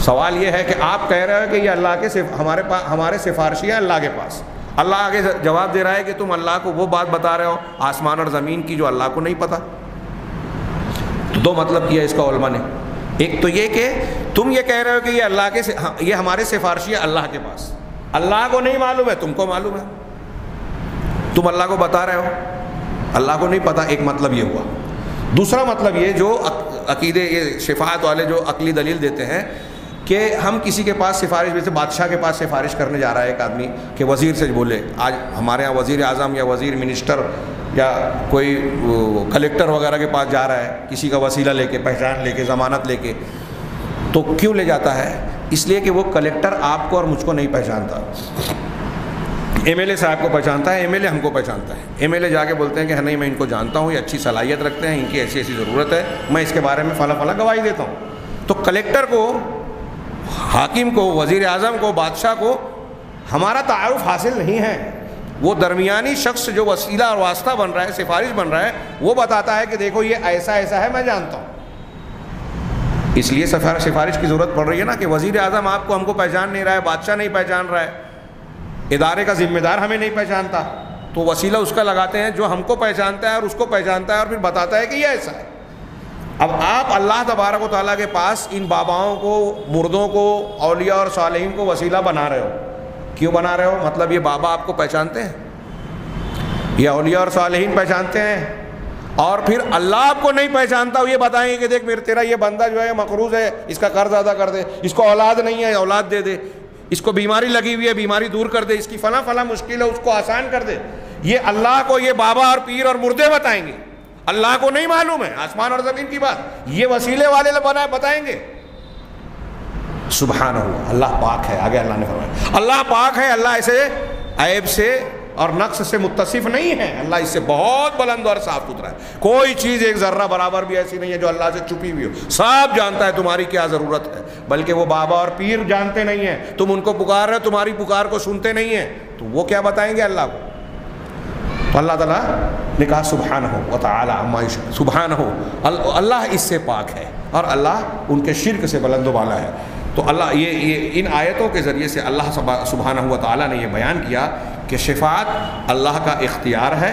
سوال یہ ہے کہ آپ کہہ رہے ہو کہ یہ اللہ کے ہمارے سفارشی ہیں اللہ کے پاس، اللہ آگے جواب دے رہا ہے کہ تم اللہ کو وہ بات بتا رہے ہو آسمان اور زمین کی جو اللہ کو نہیں پتہ۔ تو دو مطلب کیا اس کا علماء نے، ایک تو یہ کہ تم یہ کہہ رہے ہو کہ یہ ہمارے سفارشی ہیں اللہ کے پاس، اللہ کو نہیں معلوم ہے، تم کو معلوم ہے، تم اللہ کو بتا رہے ہو، اللہ کو نہیں پتہ، ایک مطلب یہ ہوا۔ دوسرا مطلب یہ جو عقیدے یہ شفاعت والے جو عقلی دلیل دیتے ہیں کہ ہم کسی کے پاس سفارش، جیسے بادشاہ کے پاس سفارش کرنے جا رہا ہے ایک آدمی کہ وزیر سے بولے، آج ہمارے ہاں وزیر اعظم یا وزیر منسٹر یا کوئی کلیکٹر وغیرہ کے پاس جا رہا ہے کسی کا وسیلہ لے کے، پہچان لے کے، ضمانت لے کے، تو کیوں لے جاتا ہے؟ اس لیے کہ وہ کلیکٹر آپ کو اور مجھ کو نہیں پہچانتا، ایم ایل اے صاحب کو پہچانتا ہے، ایم ایل اے ہم کو پہچانتا ہے، ایم ایل اے جا کے بولتے ہیں کہ نہیں میں ان کو جانتا ہوں، یہ اچھی صلاحیت رکھتے ہیں، ان کی ایسی ایسی ضرورت ہے، میں اس کے بارے میں فلاں فلاں گواہی دیتا ہوں۔ تو کلیکٹر کو، حاکم کو، وزیر اعظم کو، بادشاہ کو ہمارا تعارف حاصل نہیں ہے، وہ درمیانی شخص جو وسیلہ اور واسطہ بن رہا ہے، سفارش بن رہا ہے، وہ بتاتا ہے کہ دیکھو یہ ایسا ایسا ہے، میں جانتا ہوں۔ اس لیے سفارش کی ضرورت پڑ رہی ہے نا کہ وزیر اعظم آپ کو ہم کو پہچان نہیں رہا ہے، بادشاہ نہیں پہچان رہا ہے، ادارے کا ذمہ دار ہمیں نہیں پہچانتا، تو وسیلہ اس کا لگاتے ہیں جو ہم کو پہچانتا ہے اور اس کو پہچانتا ہے اور پھر بتاتا ہے کہ یہ ایسا ہے۔ اب آپ اللہ تبارک و تعالیٰ کے پاس ان باباؤں کو، مردوں کو، اولیاء اور صالحین کو وسیلہ بنا رہے ہو، کیوں بنا رہے ہو؟ مطلب یہ بابا آپ کو پہچانتے ہیں، یہ اولیاء اور صالحین پہچانتے ہیں، اور پھر اللہ آپ کو نہیں پہچانتا، یہ بتائیں گے کہ دیکھ تیرا یہ بندہ جو ہے مقروض ہے، اس کا قرض ادا کر دے، اس کو اولاد نہیں ہے اولاد دے دے، اس کو بیماری لگی ہوئی ہے بیماری دور کر دے، اس کی فلاں فلاں مشکل ہے اس کو آسان کر دے۔ یہ اللہ کو یہ بابا اور پیر اور مردے بتائیں گے، اللہ کو نہیں معلوم ہے آسمان اور زمین کی بات، یہ وسیلے والے بتائیں گے۔ سبحانہ اللہ پاک ہے، آگے اللہ نے فرمایا اللہ پاک ہے، اللہ ایسے عیب سے اور نقص سے متصف نہیں ہے، اللہ اس سے بہت بلند اور صاف ستھرا ہے، کوئی چیز ایک ذرہ برابر بھی ایسی نہیں ہے جو اللہ سے چھپی ہوئی ہو، سب جانتا ہے تمہاری کیا ضرورت ہے، بلکہ وہ بابا اور پیر جانتے نہیں ہیں، تم ان کو پکار رہے، تمہاری پکار کو سنتے نہیں ہیں، تو وہ کیا بتائیں گے اللہ کو؟ تو اللہ تعالیٰ نے کہا سبحانہ و تعالی عما یشرکون، سبحانہ اللہ اس سے پاک ہے اور اللہ ان کے شرک سے بلند و بالا ہے۔ تو اللہ یہ ان آیتوں کے ذریعے سے اللہ سبحانہ و تعالیٰ نے یہ بیان کیا کہ شفاعت اللہ کا اختیار ہے،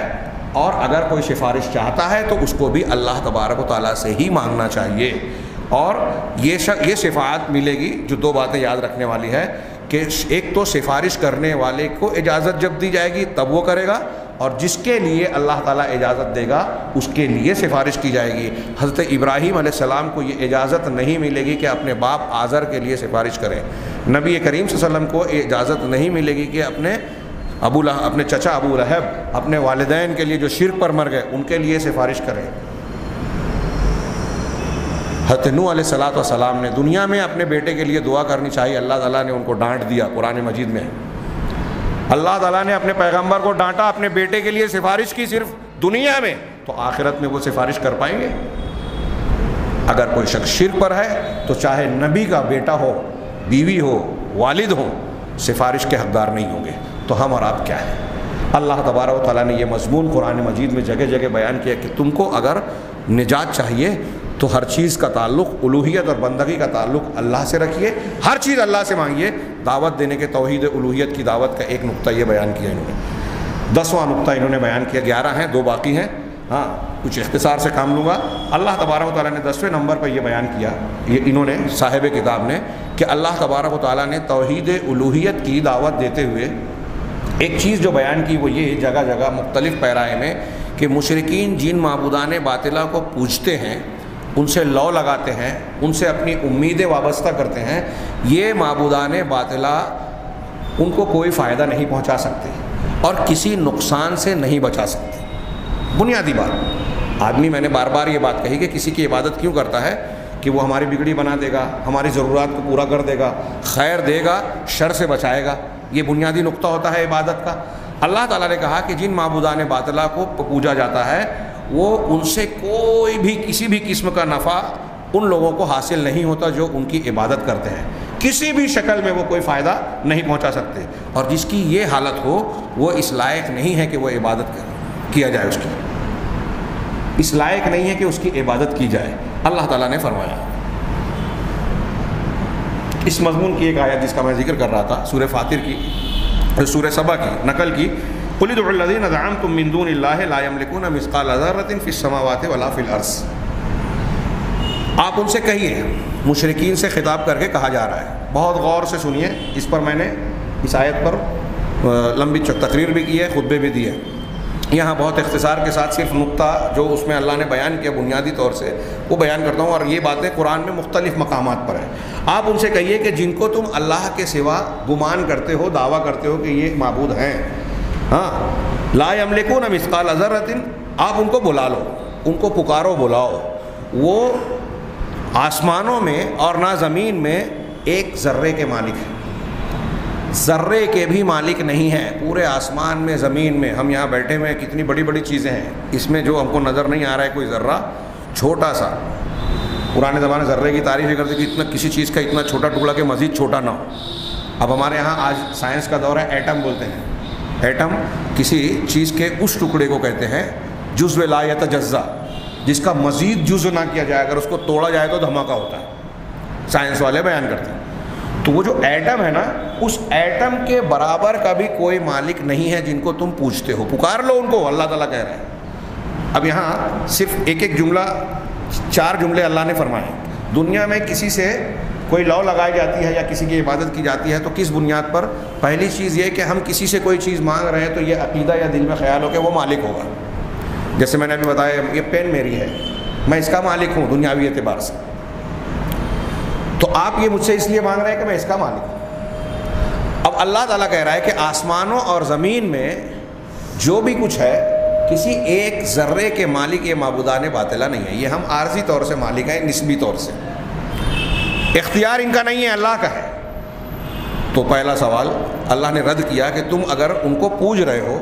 اور اگر کوئی سفارش چاہتا ہے تو اس کو بھی اللہ تبارک و تعالیٰ سے ہی مانگنا چاہیے، اور یہ شفاعت ملے گی۔ جو دو باتیں یاد رکھنے والی ہے کہ ایک تو سفارش کرنے والے کو اجازت جب دی جائے گی تب وہ کرے گا، اور جس کے لیے اللہ تعالیٰ اجازت دے گا اس کے لیے سفارش کی جائے گی۔ حضرت ابراہیم علیہ السلام کو یہ اجازت نہیں ملے گی کہ اپنے باپ آزر کے لیے سفارش کریں، نبی کریم صلی اللہ علیہ وسلم کو اجازت نہیں ملے گی کہ اپنے چچا ابو لہب، اپنے والدین کے لیے جو شرک پر مر گئے ان کے لیے سفارش کریں۔ حضرت نوح علیہ السلام نے دنیا میں اپنے بیٹے کے لیے دعا کرنی چاہیے، اللہ تعالیٰ نے ان کو ڈانٹ دیا، قرآن مجید میں اللہ تعالیٰ نے اپنے پیغمبر کو ڈانٹا، اپنے بیٹے کے لیے سفارش کی صرف دنیا میں، تو آخرت میں وہ سفارش کر پائیں گے؟ اگر کوئی شخص شرک پر ہے تو چاہے نبی کا بیٹا ہو، بیوی ہو، والد ہو، سفارش کے حقدار نہیں ہوں گے، تو ہم اور آپ کیا ہیں؟ اللہ تبارک و تعالیٰ نے یہ مضمون قرآن مجید میں جگہ جگہ بیان کیا کہ تم کو اگر نجات چاہیے تو ہر چیز کا تعلق، الوہیت اور بندگی کا تعلق اللہ سے رکھیے، ہر چیز اللہ سے مانگیے۔ دعوت دینے کے توحید الوہیت کی دعوت کا ایک نقطہ یہ بیان کیا انہوں نے، 10واں نقطہ انہوں نے بیان کیا، 11 ہیں، 2 باقی ہیں، ہاں کچھ اختصار سے کام لوں گا۔ اللہ تبارک و تعالیٰ نے 10ویں نمبر پر یہ بیان کیا، یہ انہوں نے صاحب کتاب نے، کہ اللہ تبارک و تعالیٰ نے توحید الوہیت کی دعوت دیتے ہوئے ایک چیز جو بیان کی وہ یہ جگہ جگہ مختلف پیرائے میں کہ مشرکین جن معبودان باطلہ کو پوجتے ہیں، ان سے لو لگاتے ہیں، ان سے اپنی امیدیں وابستہ کرتے ہیں، یہ معبودان باطلہ ان کو کوئی فائدہ نہیں پہنچا سکتے اور کسی نقصان سے نہیں بچا سکتے۔ بنیادی بات، آدمی، میں نے بار بار یہ بات کہی کہ کسی کی عبادت کیوں کرتا ہے کہ وہ ہماری بگڑی بنا دے گا، ہماری ضرورات کو پورا کر دے گا، خیر دے گا، شر سے بچائے گا، یہ بنیادی نقطہ ہوتا ہے عبادت کا۔ اللہ تعالیٰ نے کہا کہ جن معبودان باطلہ کو پوجا جاتا ہے وہ ان سے کوئی بھی کسی بھی قسم کا نفع ان لوگوں کو حاصل نہیں ہوتا جو ان کی عبادت کرتے ہیں، کسی بھی شکل میں وہ کوئی فائدہ نہیں پہنچا سکتے، اور جس کی یہ حالت ہو وہ اس لائق نہیں ہے کہ وہ عبادت کیا جائے اس کی۔ اس لائق نہیں ہے کہ اس کی عبادت کی جائے، اللہ تعالیٰ نے فرمایا۔ اس مضمون کی ایک آیت جس کا میں ذکر کر رہا تھا سورہ فاطر کی، سورہ سبا کی نقل کی، قُلِ ادْعُوا الَّذِينَ زَعَمْتُم مِّن دُونِ اللَّهِ لَا يَمْلِكُونَ مِثْقَالَ ذَرَّةٍ فِي السَّمَاوَاتِ وَلَا فِي الْأَرْضِ۔ آپ ان سے کہیے، مشرکین سے خطاب کر کے کہا جا رہا ہے، بہت غور سے سنیے، اس پر میں نے اس آیت پر لمبی تقریر بھی کی ہے، خطبے بھی دیے۔ یہاں بہت اختصار کے ساتھ صرف نقطہ جو اس میں اللہ نے بیان کیا بنیادی طور سے وہ بیان کرتا ہوں، اور یہ باتیں قرآن میں مختلف مقامات پر ہیں۔ آپ ان سے کہیے کہ جن کو تم اللہ کے سوا گمان کرتے ہو، دعویٰ کرتے ہو کہ یہ معبود ہیں، ہاں، لا یملکون مثقال ذرۃ، آپ ان کو بلا لو، ان کو پکارو، بلاؤ، وہ آسمانوں میں اور نہ زمین میں ایک ذرے کے مالک ہیں، ذرے کے بھی مالک نہیں ہیں۔ پورے آسمان میں، زمین میں، ہم یہاں بیٹھے ہوئے کتنی بڑی بڑی چیزیں ہیں، اس میں جو ہم کو نظر نہیں آ رہا ہے کوئی ذرہ چھوٹا سا، پرانے زمانے ذرے کی تعریف یہ کرتے کہ اتنا کسی چیز کا اتنا چھوٹا ٹکڑا کہ مزید چھوٹا نہ ہو۔ اب ہمارے یہاں آج سائنس کا دور ہے، ایٹم بولتے ہیں، ایٹم کسی چیز کے اس ٹکڑے کو کہتے ہیں جزو لا یتجزا، جس کا مزید جزو نہ کیا جائے، اگر اس کو توڑا جائے تو دھماکہ ہوتا ہے، سائنس والے بیان کرتے ہیں۔ تو وہ جو ایٹم ہے نا، اس ایٹم کے برابر کا بھی کوئی مالک نہیں ہے جن کو تم پوچھتے ہو، پکار لو ان کو، اللہ تعالیٰ کہہ رہے ہیں۔ اب یہاں صرف ایک ایک جملہ، 4 جملے اللہ نے فرمائے۔ دنیا میں کسی سے کوئی لو لگائی جاتی ہے یا کسی کی عبادت کی جاتی ہے تو کس بنیاد پر؟ پہلی چیز یہ کہ ہم کسی سے کوئی چیز مانگ رہے ہیں تو یہ عقیدہ یا دل میں خیال ہو کہ وہ مالک ہوگا۔ جیسے میں نے ابھی بتایا، یہ پین میری ہے، میں اس کا مالک ہوں دنیاوی اعتبار سے، تو آپ یہ مجھ سے اس لیے مانگ رہے ہیں کہ میں اس کا مالک ہوں۔ اب اللہ تعالیٰ کہہ رہا ہے کہ آسمانوں اور زمین میں جو بھی کچھ ہے کسی ایک ذرے کے مالک یہ معبودان باطلہ نہیں ہے، یہ ہم عارضی طور سے مالک ہیں، نسبی طور سے، اختیار ان کا نہیں ہے، اللہ کا ہے۔ تو پہلا سوال اللہ نے رد کیا کہ تم اگر ان کو پوج رہے ہو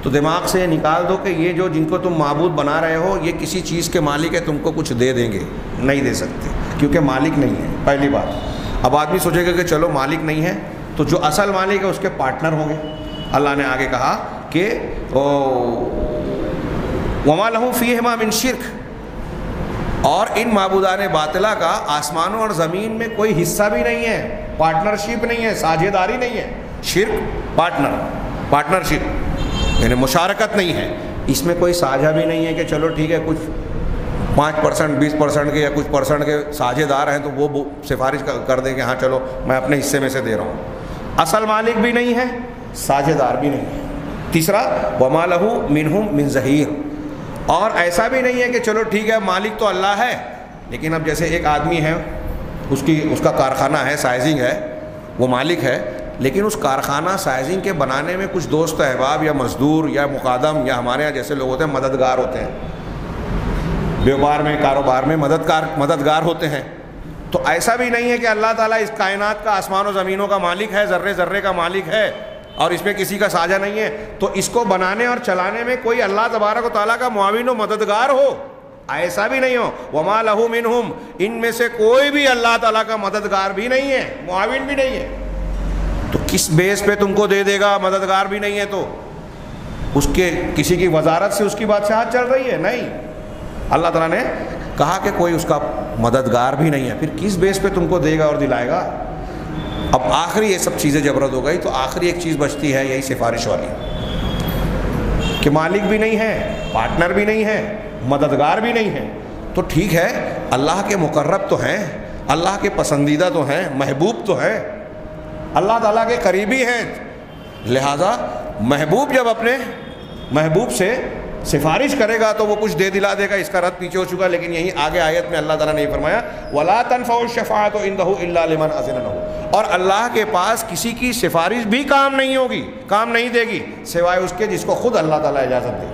تو دماغ سے نکال دو کہ یہ جو جن کو تم معبود بنا رہے ہو یہ کسی چیز کے مالک ہے، تم کو کچھ دے دیں گے، نہیں دے سکتے، کیونکہ مالک نہیں ہے، پہلی بات۔ اب آدمی سوچے گا کہ چلو مالک نہیں ہے تو جو اصل مالک ہے اس کے پارٹنر ہوں گے۔ اللہ نے آگے کہا کہ وَمَا لَهُ فِيهِمَا مِن شِرْك، اور ان معبودان باطلہ کا آسمانوں اور زمین میں کوئی حصہ بھی نہیں ہے، پارٹنرشپ نہیں ہے، ساجھیداری نہیں ہے۔ شرک پارٹنرشپ یعنی مشارکت نہیں ہے، اس میں کوئی ساجھا بھی نہیں ہے کہ چلو ٹھیک ہے کچھ 5%، 20% کے یا کچھ پرسنٹ کے ساجھے دار ہیں تو وہ سفارش کر دیں کہ ہاں چلو میں اپنے حصے میں سے دے رہا ہوں۔ اصل مالک بھی نہیں ہے، ساجھے دار بھی نہیں ہے۔ تیسرا وَمَا لَهُ مِنْهُمْ مِنْ ظَهِيرٍ، اور ایسا بھی نہیں ہے کہ چلو ٹھیک ہے مالک تو اللہ ہے، لیکن اب جیسے ایک آدمی ہے، اس کا کارخانہ ہے، سائزنگ ہے، وہ مالک ہے، لیکن اس کارخانہ سائزنگ کے بنانے میں کچھ دوست احباب یا مزدور یا مقادم یا ہمارے یہاں جیسے لوگ ہوتے ہیں مددگار ہوتے ہیں، بیوبار میں، کاروبار میں مددگار ہوتے ہیں۔ تو ایسا بھی نہیں ہے کہ اللہ تعالیٰ اس کائنات کا، آسمان و زمینوں کا مالک ہے، ذرے ذرے کا مالک ہے اور اس میں کسی کا ساجھا نہیں ہے، تو اس کو بنانے اور چلانے میں کوئی اللہ تبارک و تعالیٰ کا معاون و مددگار ہو، ایسا بھی نہیں ہو۔ وَمَا لَهُ مِنْهُمْ، ان میں سے کوئی بھی اللہ تعالیٰ کا مددگار بھی نہیں ہے، معاون بھی نہیں ہے، تو کس بیس پہ تم کو دے دے گا؟ مددگار بھی نہیں ہے تو اس کے کسی کی وزارت سے اس کی بادشاہت چل رہی ہے؟ نہیں، اللہ تعالیٰ نے کہا کہ کوئی اس کا مددگار بھی نہیں ہے، پھر کس بیس پہ تم کو دے گا اور دلائے گا؟ اب آخری یہ سب چیزیں جب رد ہو گئی تو آخری ایک چیز بچتی ہے، یہی سفارش والی، کہ مالک بھی نہیں ہے، پارٹنر بھی نہیں ہے، مددگار بھی نہیں ہے، تو ٹھیک ہے اللہ کے مقرب تو ہیں، اللہ کے پسندیدہ تو ہیں، محبوب تو ہیں، اللہ تعالیٰ کے قریبی ہیں، لہٰذا محبوب جب اپنے محبوب سے سفارش کرے گا تو وہ کچھ دے دلا دے گا، اس کا رد پیچھے ہو چکا۔ لیکن یہی آگے آیت میں اللہ تعالیٰ نے یہ فرمایا وَلَا تَنْفَعُ الشَّفَاعَةُ عِنْدَهُ إِلَّا لِمَنْ أَذِنَ لَهُ، اور اللہ کے پاس کسی کی سفارش بھی کام نہیں ہوگی، کام نہیں دے گی سوائے اس کے جس کو خود اللہ تعالیٰ اجازت دے۔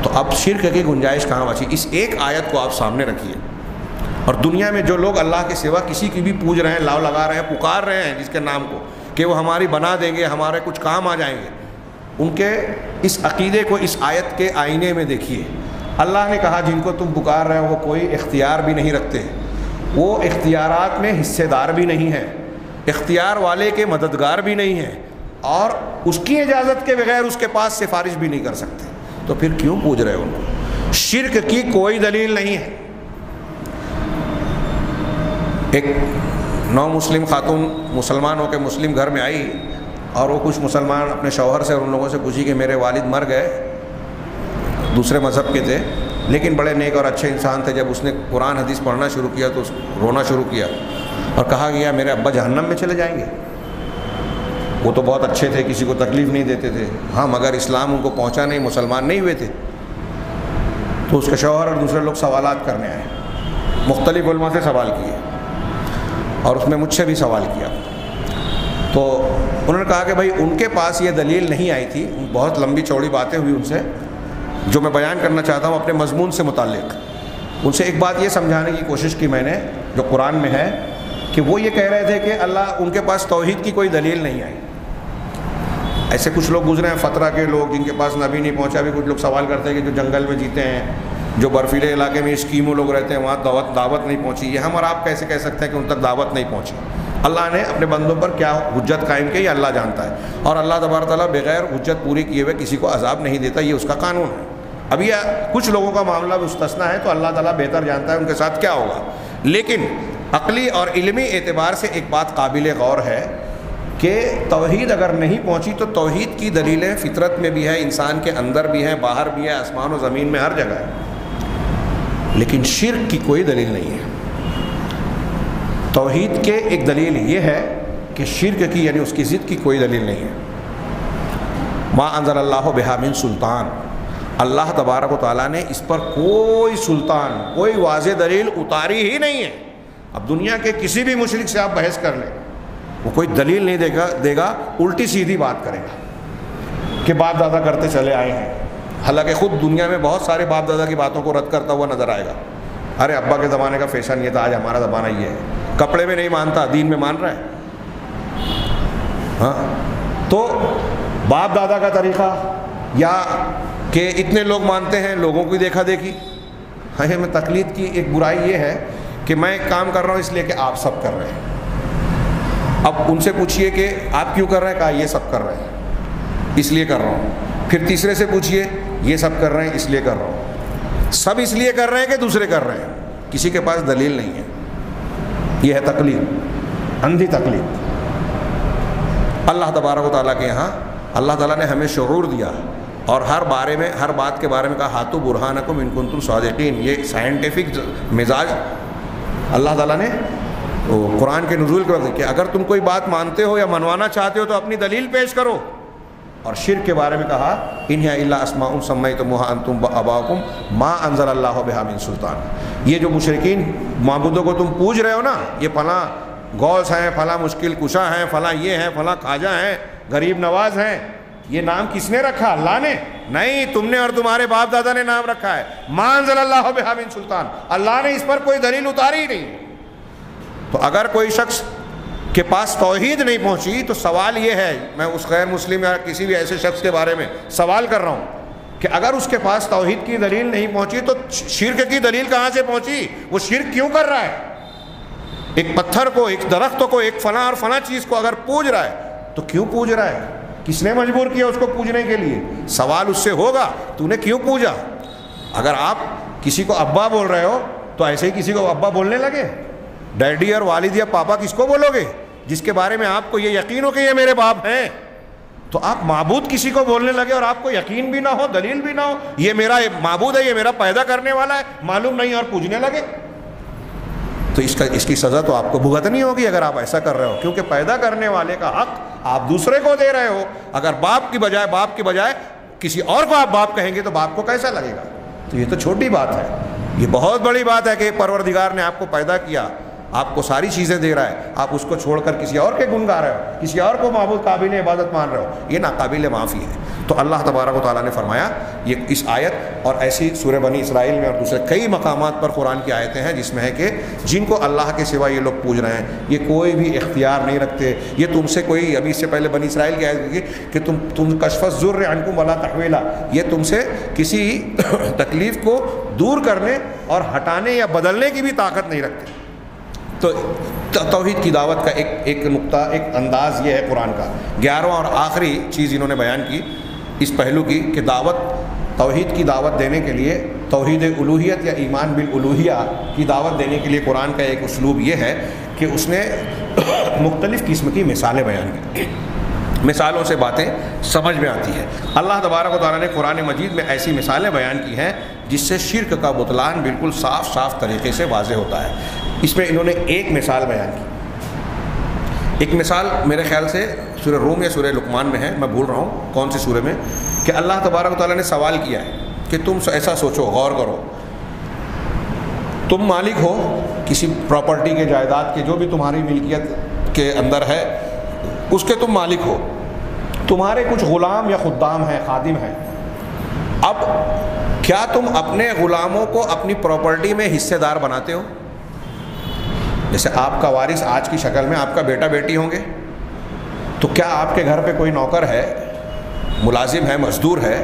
تو اب شرک کی گنجائش کہاں بچی؟ اس ایک آیت کو آپ سامنے رکھیے، اور دنیا میں جو لوگ اللہ کے سوا کسی کی بھی پوج رہے ہیں، لاؤ لگا رہے ہیں، پکار رہے ہیں جس کے نام کو کہ وہ ہماری بنا دیں گے، ہمارے کچھ کام آ جائیں گے، ان کے اس عقیدے کو اس آیت کے آئینے میں دیکھیے۔ اللہ نے کہا جن کو تم پکار رہے ہو وہ کوئی اختیار بھی نہیں رکھتے، وہ اختیارات میں حصے دار بھی نہیں ہیں، اختیار والے کے مددگار بھی نہیں ہیں، اور اس کی اجازت کے بغیر اس کے پاس سفارش بھی نہیں کر سکتے، تو پھر کیوں پوج رہے ہو ان کو؟ شرک کی کوئی دلیل نہیں ہے۔ ایک نو مسلم خاتون مسلمان ہو کے مسلم گھر میں آئی اور وہ کچھ مسلمان اپنے شوہر سے اور ان لوگوں سے پوچھی کہ میرے والد مر گئے، دوسرے مذہب کے تھے لیکن بڑے نیک اور اچھے انسان تھے، جب اس نے قرآن حدیث پڑھنا شروع کیا تو رونا شروع کیا اور کہا گیا میرے ابا جہنم میں چلے جائیں گے، وہ تو بہت اچھے تھے، کسی کو تکلیف نہیں دیتے تھے، ہاں مگر اسلام ان کو پہنچا نہیں، مسلمان نہیں ہوئے تھے۔ تو اس کے شوہر اور دوسرے لوگ سوالات کرنے آئے، مختلف علماء سے سوال کیے اور اس میں مجھ سے بھی سوال کیا۔ تو انہوں نے کہا کہ بھائی ان کے پاس یہ دلیل نہیں آئی تھی، بہت لمبی چوڑی باتیں ہوئی ان سے جو میں بیان کرنا چاہتا ہوں اپنے مضمون سے متعلق۔ ان سے ایک بات یہ سمجھانے کی کوشش کی میں نے جو قرآن میں ہے کہ وہ یہ کہہ رہے تھے کہ اللہ ان کے پاس توحید کی کوئی دلیل نہیں آئی۔ ایسے کچھ لوگ گزرے ہیں فترہ کے لوگ جن کے پاس نبی نہیں پہنچا، بھی کچھ لوگ سوال کرتے ہیں کہ جو جنگل میں جیتے ہیں، جو برفیلے علاقے میں اسکیموں لوگ رہتے ہیں، وہاں دعوت نہیں پہنچی، یہ ہم اور آپ کیسے کہہ سکتے ہیں کہ ان تک دعوت نہیں پہنچی؟ اللہ نے اپنے بندوں پر کیا حجت قائم کی یہ اللہ جانتا ہے، اور اللہ تبارک تعالیٰ بغیر حجت پوری کیے ہوئے کسی کو عذاب نہیں دیتا، یہ اس کا قانون ہے۔ اب یہ کچھ لوگوں کا معاملہ مستثنا ہے تو اللہ تعالیٰ بہتر جانتا ہے ان کے ساتھ کیا ہوگا، لیکن عقلی اور علمی اعتبار سے ایک بات قابل غور ہے کہ توحید اگر نہیں پہنچی تو توحید کی دلیلیں فطرت میں بھی ہے، انسان کے اندر بھی ہیں، باہر بھی ہے، آسمان و زمین میں ہر جگہ ہے، لیکن شرک کی کوئی دلیل نہیں ہے۔ توحید کے ایک دلیل یہ ہے کہ شرک کی یعنی اس کی ضد کی کوئی دلیل نہیں ہے۔ ما انزل اللہ بہا من سلطان، اللہ تبارک و تعالیٰ نے اس پر کوئی سلطان، کوئی واضح دلیل اتاری ہی نہیں ہے۔ اب دنیا کے کسی بھی مشرک سے آپ بحث کر لیں، وہ کوئی دلیل نہیں دے گا، الٹی سیدھی بات کرے گا کہ باپ دادا کرتے چلے آئے ہیں، حالانکہ خود دنیا میں بہت سارے باپ دادا کی باتوں کو رد کرتا ہوا نظر آئے گا۔ ارے ابا کے زمانے کا فیشن یہ تھا، آج ہمارا زمانہ یہ ہے، کپڑے میں نہیں مانتا، دین میں مان رہا ہے۔ ہاں تو باپ دادا کا طریقہ یا کہ اتنے لوگ مانتے ہیں، لوگوں کی دیکھا دیکھی، ہاں میں تقلید کی ایک برائی یہ ہے کہ میں ایک کام کر رہا ہوں اس لیے کہ آپ سب کر رہے ہیں، اب ان سے پوچھئے کہ آپ کیوں کر رہے ہیں، کہا یہ سب کر رہے ہیں اس لیے کر رہا ہوں، پھر تیسرے سے پوچھئے یہ سب کر رہے ہیں اس لیے کر رہا ہوں، سب اس لیے کر رہے ہیں کہ دوسرے کر رہے ہیں، کسی کے پاس دلیل نہیں ہے۔ یہ ہے تقلید، اندھی تقلید۔ اللہ تبارک و تعالیٰ کے یہاں اللہ تعالیٰ نے ہمیں شعور دیا اور ہر بات کے بارے میں کہا ہاتھو برہانکم ان کنتم صادقین، یہ سائنٹیفک مزاج اللہ تعالیٰ نے قرآن کے نزول کے وقت کہ اگر تم کوئی بات مانتے ہو یا منوانا چاہتے ہو تو اپنی دلیل پیش کرو۔ اور شرک کے بارے میں کہا ان ہی الا اسماء سمیتموها انتم وآباؤکم ما انزل اللہ بہا من سلطان، یہ جو مشرکین معبودوں کو تم پوج رہے ہو نا، یہ فلاں غوث ہیں، فلاں مشکل کشا ہیں، فلاں یہ ہیں، فلاں خواجہ ہیں، غریب نواز ہیں، یہ نام کس نے رکھا؟ اللہ نے نہیں، تم نے اور تمہارے باپ دادا نے نام رکھا ہے۔ ما انزل اللہ بہا من سلطان، اللہ نے اس پر کوئی دلیل اتاری نہیں۔ تو اگر کوئی شخص کے پاس توحید نہیں پہنچی تو سوال یہ ہے، میں اس غیر مسلم یا کسی بھی ایسے شخص کے بارے میں سوال کر رہا ہوں کہ اگر اس کے پاس توحید کی دلیل نہیں پہنچی تو شرک کی دلیل کہاں سے پہنچی؟ وہ شرک کیوں کر رہا ہے؟ ایک پتھر کو، ایک درخت کو، ایک فلاں اور فلاں چیز کو اگر پوج رہا ہے تو کیوں پوج رہا ہے؟ کس نے مجبور کیا اس کو پوجنے کے لیے؟ سوال اس سے ہوگا تو نے کیوں پوجا؟ اگر آپ کسی کو ابا بول رہے ہو تو ایسے ہی کسی کو ابا بولنے لگے؟ ڈیڈی اور والد یا پاپا کس کو بولو گے؟ جس کے بارے میں آپ کو یہ یقین ہو کہ یہ میرے باپ ہیں۔ تو آپ معبود کسی کو بولنے لگے اور آپ کو یقین بھی نہ ہو، دلیل بھی نہ ہو، یہ میرا معبود ہے، یہ میرا پیدا کرنے والا ہے، معلوم نہیں اور پوجنے لگے، تو اس کی سزا تو آپ کو بھگتنی ہوگی اگر آپ ایسا کر رہے ہو، کیونکہ پیدا کرنے والے کا حق آپ دوسرے کو دے رہے ہو۔ اگر باپ کی بجائے کسی اور کو آپ باپ کہیں گے تو باپ کو کیسا لگے گا؟ تو یہ تو چھوٹی بات ہے، یہ بہت بڑی بات ہے کہ پروردگار نے آپ کو پیدا کیا، آپ کو ساری چیزیں دے رہا ہے، آپ اس کو چھوڑ کر کسی اور کے گن گا رہے ہو، کسی اور کو معبود قابل عبادت مان رہے ہو، یہ ناقابل معافی ہے۔ تو اللہ تبارک و تعالیٰ نے فرمایا یہ اس آیت اور ایسی سورہ بنی اسرائیل میں اور دوسرے کئی مقامات پر قرآن کی آیتیں ہیں جس میں ہے کہ جن کو اللہ کے سوا یہ لوگ پوج رہے ہیں یہ کوئی بھی اختیار نہیں رکھتے، یہ تم سے کوئی، ابھی اس سے پہلے بنی اسرائیل کی آیت ہوگی کہ تم کشف الضر عنکم ولا تحویلا، یہ تم سے کسی تکلیف کو دور کرنے اور ہٹانے یا بدلنے کی بھی طاقت نہیں رکھتے۔ تو توحید کی دعوت کا ایک نقطہ، ایک انداز یہ ہے قرآن کا۔ 11واں اور آخری چیز انہوں نے بیان کی اس پہلو کی کہ دعوت توحید کی دعوت دینے کے لیے، توحید الوہیت یا ایمان بالالوہیہ کی دعوت دینے کے لیے قرآن کا ایک اسلوب یہ ہے کہ اس نے مختلف قسم کی مثالیں بیان کی، مثالوں سے باتیں سمجھ میں آتی ہے۔ اللہ تبارک و تعالیٰ نے قرآن مجید میں ایسی مثالیں بیان کی ہیں جس سے شرک کا بطلان بالکل صاف صاف طریقے سے واضح ہوتا ہے۔ اس میں انہوں نے ایک مثال بیان کی، ایک مثال میرے خیال سے سورہ روم یا سورہ لقمان میں ہے، میں بھول رہا ہوں کون سی سورہ میں، کہ اللہ تبارک و تعالیٰ نے سوال کیا ہے کہ تم ایسا سوچو، غور کرو، تم مالک ہو کسی پراپرٹی کے، جائیداد کے، جو بھی تمہاری ملکیت کے اندر ہے اس کے تم مالک ہو، تمہارے کچھ غلام یا خدام ہیں، خادم ہیں، اب کیا تم اپنے غلاموں کو اپنی پراپرٹی میں حصے دار بناتے ہو؟ جیسے آپ کا وارث آج کی شکل میں آپ کا بیٹا بیٹی ہوں گے، تو کیا آپ کے گھر پہ کوئی نوکر ہے، ملازم ہے، مزدور ہے،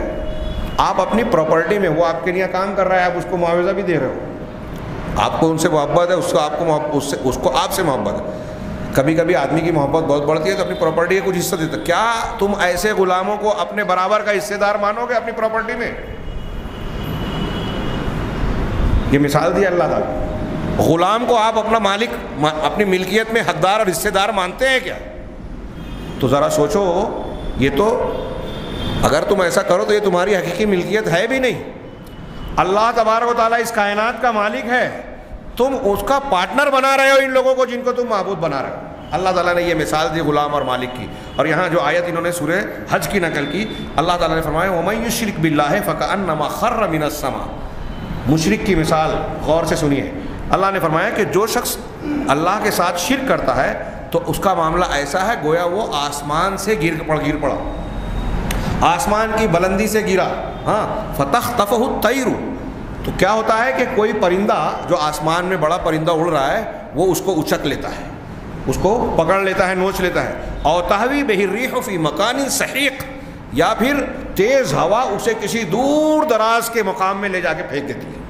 آپ اپنی پراپرٹی میں، وہ آپ کے لیے کام کر رہا ہے، آپ اس کو معاوضہ بھی دے رہے ہو، آپ کو ان سے محبت ہے، اس کو آپ سے محبت ہے، کبھی کبھی آدمی کی محبت بہت بڑھتی ہے تو اپنی پراپرٹی کا کچھ حصہ دیتا ہے، کیا تم ایسے غلاموں کو اپنے برابر کا حصے دار مانو گے اپنی پراپرٹی میں؟ یہ مثال دی اللہ تعالیٰ، غلام کو آپ اپنا مالک، اپنی ملکیت میں حقدار اور حصے دار مانتے ہیں کیا؟ تو ذرا سوچو، یہ تو اگر تم ایسا کرو تو یہ تمہاری حقیقی ملکیت ہے بھی نہیں۔ اللہ تبارک و تعالیٰ اس کائنات کا مالک ہے، تم اس کا پارٹنر بنا رہے ہو ان لوگوں کو جن کو تم معبود بنا رہے ہو۔ اللہ تعالیٰ نے یہ مثال دی غلام اور مالک کی، اور یہاں جو آیت انہوں نے سورہ حج کی نقل کی، اللہ تعالیٰ نے فرمایا وَمَن يُشْرِكْ بِاللَّهِ فَكَأَنَّمَا خَرَّ مِنَ السَّمَاءِ۔ مشرک کی مثال غور سے سنیے، اللہ نے فرمایا کہ جو شخص اللہ کے ساتھ شرک کرتا ہے تو اس کا معاملہ ایسا ہے گویا وہ آسمان سے گر پڑا، آسمان کی بلندی سے گرا، ہاں، فَتَخْطَفُهُ الطَّيْرُ، تو کیا ہوتا ہے کہ کوئی پرندہ جو آسمان میں بڑا پرندہ اڑ رہا ہے وہ اس کو اچک لیتا ہے، اس کو پکڑ لیتا ہے، نوچ لیتا ہے، اور تَهْوِي بِهِ الرِّيحُ فِي مَكَانٍ سَحِيقٍ، یا پھر تیز ہوا اسے کسی دور دراز کے مقام میں لے جا کے پھینک دیتی ہے۔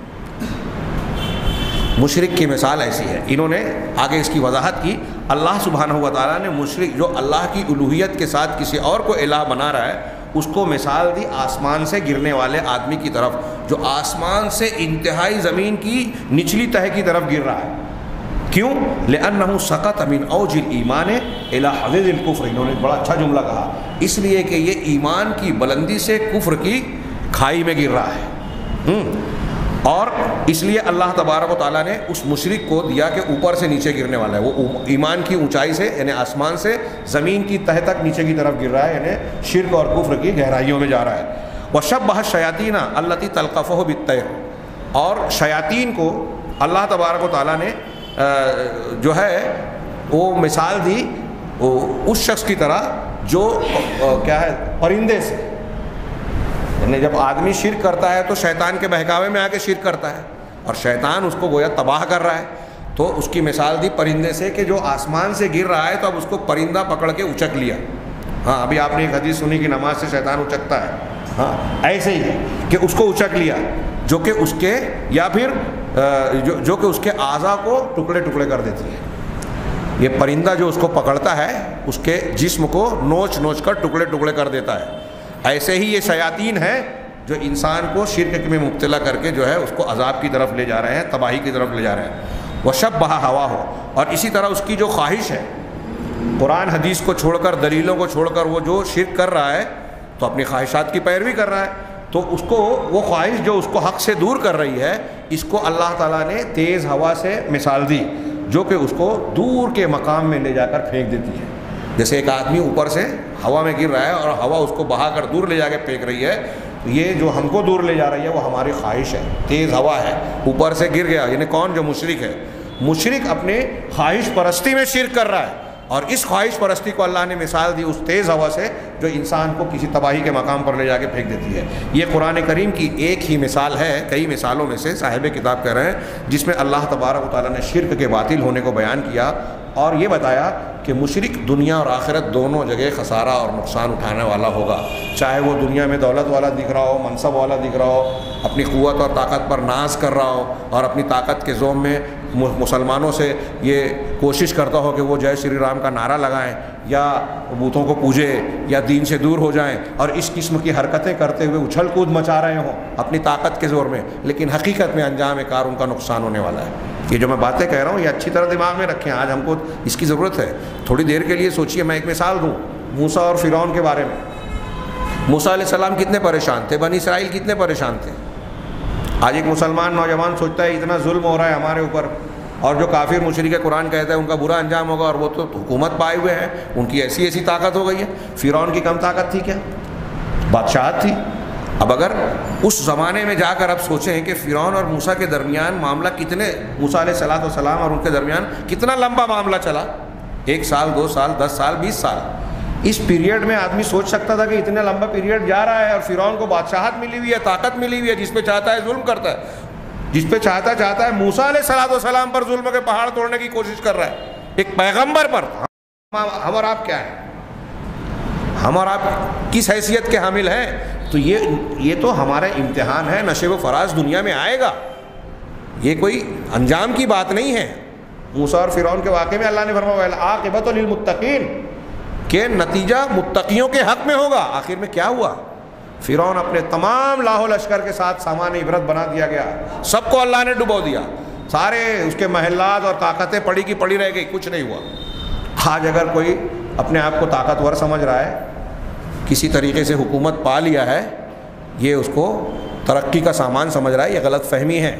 مشرک کی مثال ایسی ہے۔ انہوں نے آگے اس کی وضاحت کی، اللہ سبحانہ و تعالیٰ نے مشرک جو اللہ کی الوہیت کے ساتھ کسی اور کو الہ بنا رہا ہے اس کو مثال دی آسمان سے گرنے والے آدمی کی طرف، جو آسمان سے انتہائی زمین کی نچلی تہہ کی طرف گر رہا ہے۔ کیوں؟ لأنه سقط من اوج الایمان الى حضیض الکفر، انہوں نے بڑا اچھا جملہ کہا، اس لیے کہ یہ ایمان کی بلندی سے کفر کی کھائی میں گر رہا ہے، اور اس لیے اللہ تبارک و تعالیٰ نے اس مشرک کو دیا کہ اوپر سے نیچے گرنے والا ہے، وہ ایمان کی اونچائی سے یعنی آسمان سے زمین کی تہ تک نیچے کی طرف گر رہا ہے، یعنی شرک اور کفر کی گہرائیوں میں جا رہا ہے۔ وَشَبَّهَ الشَّيَاطِينَ الَّتِي تَلْقَفُهُ بِالطَّيْرِ، اور شیاطین کو اللہ تبارک و تعالیٰ نے جو ہے وہ مثال دی اس شخص کی طرح جو کیا ہے، پرندے سے، یعنی جب آدمی شرک کرتا ہے تو شیطان کے بہکاوے میں آ کے شرک کرتا ہے اور شیطان اس کو گویا تباہ کر رہا ہے، تو اس کی مثال دی پرندے سے کہ جو آسمان سے گر رہا ہے تو اب اس کو پرندہ پکڑ کے اچک لیا۔ ہاں، ابھی آپ نے ایک حدیث سنی کہ نماز سے شیطان اچکتا ہے، ہاں ایسے ہی ہے کہ اس کو اچک لیا، جو کہ اس کے یا پھر جو کہ اس کے اعضاء کو ٹکڑے ٹکڑے کر دیتی ہے۔ یہ پرندہ جو اس کو پکڑتا ہے اس کے جسم کو نوچ نوچ کر ٹکڑے ٹکڑے کر دیتا ہے۔ ایسے ہی یہ شیاطین ہیں جو انسان کو شرک میں مبتلا کر کے جو ہے اس کو عذاب کی طرف لے جا رہے ہیں، تباہی کی طرف لے جا رہے ہیں۔ وَشَبَّهَ هَوَاهُ، اور اسی طرح اس کی جو خواہش ہے، قرآن حدیث کو چھوڑ کر، دلیلوں کو چھوڑ کر وہ جو شرک کر رہا ہے تو اپنی خواہشات کی پیروی کر رہا ہے، تو اس کو وہ خواہش جو اس کو حق سے دور کر رہی ہے، اس کو اللہ تعالیٰ نے تیز ہوا سے مثال دی جو کہ اس کو دور کے مقام میں لے جا کر پھینک دیتی ہے۔ جیسے ایک آدمی اوپر سے ہوا میں گر رہا ہے اور ہوا اس کو بہا کر دور لے جا کے پھینک رہی ہے، یہ جو ہم کو دور لے جا رہی ہے وہ ہماری خواہش ہے، تیز ہوا ہے، اوپر سے گر گیا، یعنی کون؟ جو مشرک ہے۔ مشرک اپنے خواہش پرستی میں شرک کر رہا ہے، اور اس خواہش پرستی کو اللہ نے مثال دی اس تیز ہوا سے جو انسان کو کسی تباہی کے مقام پر لے جا کے پھینک دیتی ہے۔ یہ قرآن کریم کی ایک ہی مثال ہے کئی مثالوں میں سے، صاحب کتاب کہہ رہے ہیں، جس میں اللہ تبارک و تعالیٰ نے شرک کے باطل ہونے کو بیان کیا اور یہ بتایا کہ مشرک دنیا اور آخرت دونوں جگہ خسارہ اور نقصان اٹھانے والا ہوگا، چاہے وہ دنیا میں دولت والا دکھ رہا ہو، منصب والا دکھ رہا ہو، اپنی قوت اور طاقت پر ناز کر رہا ہو اور اپنی طاقت کے زوم میں مسلمانوں سے یہ کوشش کرتا ہو کہ وہ جے شری رام کا نعرہ لگائیں یا بتوں کو پوجے یا دین سے دور ہو جائیں اور اس قسم کی حرکتیں کرتے ہوئے اچھل کود مچا رہے ہوں اپنی طاقت کے زور میں، لیکن حقیقت میں انجام کار ان کا نقصان ہونے والا ہے۔ یہ جو میں باتیں کہہ رہا ہوں یہ اچھی طرح دماغ میں رکھیں، آج ہم کو اس کی ضرورت ہے۔ تھوڑی دیر کے لیے سوچئے، میں ایک مثال دوں موسیٰ اور فرعون کے بارے میں۔ موسیٰ علیہ السلام کتنے پریشان تھے، بنی اسرائیل کتنے پریشان تھے۔ آج ایک مسلمان نوجوان سوچتا ہے اتنا ظلم ہو رہا ہے ہمارے اوپر، اور جو کافر مشرک قرآن کہتا ہے ان کا برا انجام ہوگا، اور وہ تو حکومت پائے ہوئے ہیں، ان کی ایسی ایسی طاقت ہو گئی ہے۔ فرعون کی کم طاقت تھی کیا؟ بادشاہت تھی۔ اب اگر اس زمانے میں جا کر اب سوچیں کہ فرعون اور موسیٰ کے درمیان معاملہ کتنے، موسیٰ علیہ السلام اور ان کے درمیان کتنا لمبا معاملہ چلا، 1 سال 2 سال 10 سال 20 سال، اس پیریڈ میں آدمی سوچ سکتا تھا کہ اتنا لمبا پیریڈ جا رہا ہے اور فرعون کو بادشاہت ملی ہوئی ہے، طاقت ملی ہوئی ہے، جس پہ چاہتا ہے ظلم کرتا ہے، جس پہ چاہتا ہے موسیٰ علیہ السلام پر ظلم کے پہاڑ توڑنے کی کوشش کر رہا ہے، ایک پیغمبر پر۔ ہم اور آپ کیا ہیں؟ ہم اور آپ کس حیثیت کے حامل ہیں؟ تو یہ تو ہمارا امتحان ہے، نشیب و فراز دنیا میں آئے گا، یہ کوئی انجام کی بات نہیں ہے۔ موسیٰ اور فرعون کے واقعے میں اللہ نے فرمایا وَالْعَاقِبَةُ لِلْمُتَّقِينَ، کہ نتیجہ متقیوں کے حق میں ہوگا۔ آخر میں کیا ہوا؟ فرعون اپنے تمام لاہ و لشکر کے ساتھ سامان عبرت بنا دیا گیا، سب کو اللہ نے ڈبو دیا، سارے اس کے محلات اور طاقتیں پڑی کی پڑی رہ گئی، کچھ نہیں ہوا۔ آج اگر کوئی اپنے آپ کو طاقتور سمجھ رہا ہے، کسی طریقے سے حکومت پا لیا ہے، یہ اس کو ترقی کا سامان سمجھ رہا ہے، یہ غلط فہمی ہے۔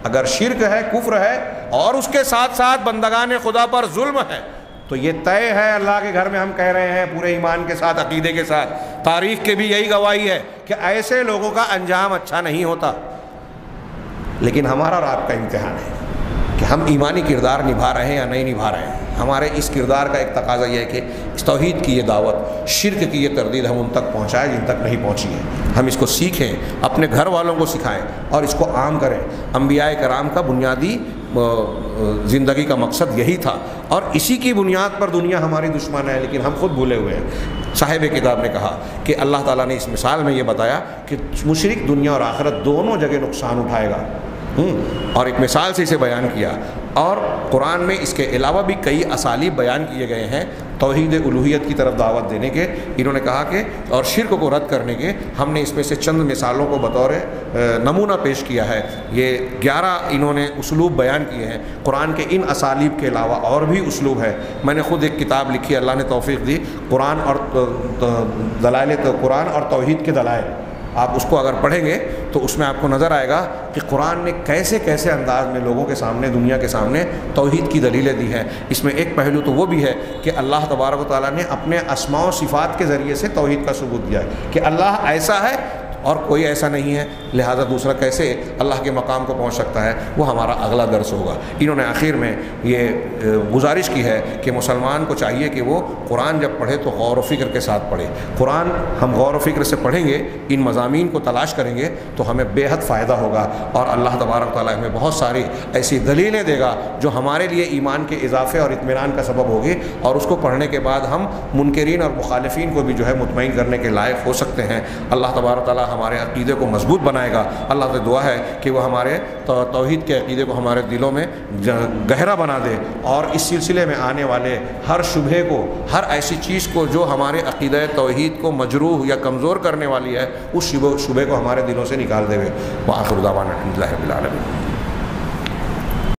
اگر شرک ہے، کفر ہے، اور اس کے ساتھ ساتھ بندگان خدا پر ظلم ہے، تو یہ طے ہے اللہ کے گھر میں ہم کہہ رہے ہیں پورے ایمان کے ساتھ، عقیدے کے ساتھ، تاریخ کے بھی یہی گواہی ہے کہ ایسے لوگوں کا انجام اچھا نہیں ہوتا۔ لیکن ہمارا اور آپ کا امتحان ہے کہ ہم ایمانی کردار نبھا رہے ہیں یا نہیں نبھا رہے ہیں۔ ہمارے اس کردار کا ایک تقاضا یہ ہے کہ اس توحید کی یہ دعوت، شرک کی یہ تردید ہم ان تک پہنچائیں جن تک نہیں پہنچی ہے، ہم اس کو سیکھیں، اپنے گھر والوں کو سکھائیں اور اس کو عام کریں۔ انبیاء کرام کا بنیادی زندگی کا مقصد یہی تھا، اور اسی کی بنیاد پر دنیا ہماری دشمن ہے، لیکن ہم خود بھولے ہوئے ہیں۔ صاحب کتاب نے کہا کہ اللہ تعالیٰ نے اس مثال میں یہ بتایا کہ مشرک دنیا اور آخرت دونوں جگہ نقصان اٹھائے گا، اور ایک مثال سے اسے بیان کیا۔ اور قرآن میں اس کے علاوہ بھی کئی اسالیب بیان کیے گئے ہیں توحید الوہیت کی طرف دعوت دینے کے۔ انہوں نے کہا کہ اور شرک کو رد کرنے کے، ہم نے اس میں سے چند مثالوں کو بطور نمونہ پیش کیا ہے۔ یہ 11 انہوں نے اسلوب بیان کیے ہیں۔ قرآن کے ان اسالیب کے علاوہ اور بھی اسلوب ہے۔ میں نے خود ایک کتاب لکھی، اللہ نے توفیق دی، قرآن اور توحید کے دلائل۔ آپ اس کو اگر پڑھیں گے تو اس میں آپ کو نظر آئے گا کہ قرآن نے کیسے کیسے انداز میں لوگوں کے سامنے، دنیا کے سامنے توحید کی دلیلیں دی ہیں۔ اس میں ایک پہلو تو وہ بھی ہے کہ اللہ تبارک و تعالیٰ نے اپنے اسماء و صفات کے ذریعے سے توحید کا ثبوت دیا ہے کہ اللہ ایسا ہے اور کوئی ایسا نہیں ہے، لہذا دوسرا کیسے اللہ کے مقام کو پہنچ سکتا ہے، وہ ہمارا اگلا درس ہوگا۔ انہوں نے آخر میں یہ گزارش کی ہے کہ مسلمان کو چاہیے کہ وہ قرآن جب پڑھے تو غور و فکر کے ساتھ پڑھے۔ قرآن ہم غور و فکر سے پڑھیں گے، ان مضامین کو تلاش کریں گے تو ہمیں بے حد فائدہ ہوگا، اور اللہ تبارک تعالیٰ ہمیں بہت ساری ایسی دلیلیں دے گا جو ہمارے لیے ایمان کے اضافے اور اطمینان کا سبب ہوگی، اور اس کو پڑھنے کے بعد ہم منکرین اور مخالفین کو بھی جو ہے مطمئن کرنے کے لائق ہو سکتے ہیں۔ اللہ تبارک تعالیٰ ہمارے عقیدے کو مضبوط بنائے گا۔ اللہ سے دعا ہے کہ وہ ہمارے توحید کے عقیدے کو ہمارے دلوں میں گہرا بنا دے، اور اس سلسلے میں آنے والے ہر شبہے کو، ہر ایسی چیز کو جو ہمارے عقیدہ توحید کو مجروح یا کمزور کرنے والی ہے، اس شبہے کو ہمارے دلوں سے نکال دے۔ وآخر دعوانا الحمدللہ رب العالمین۔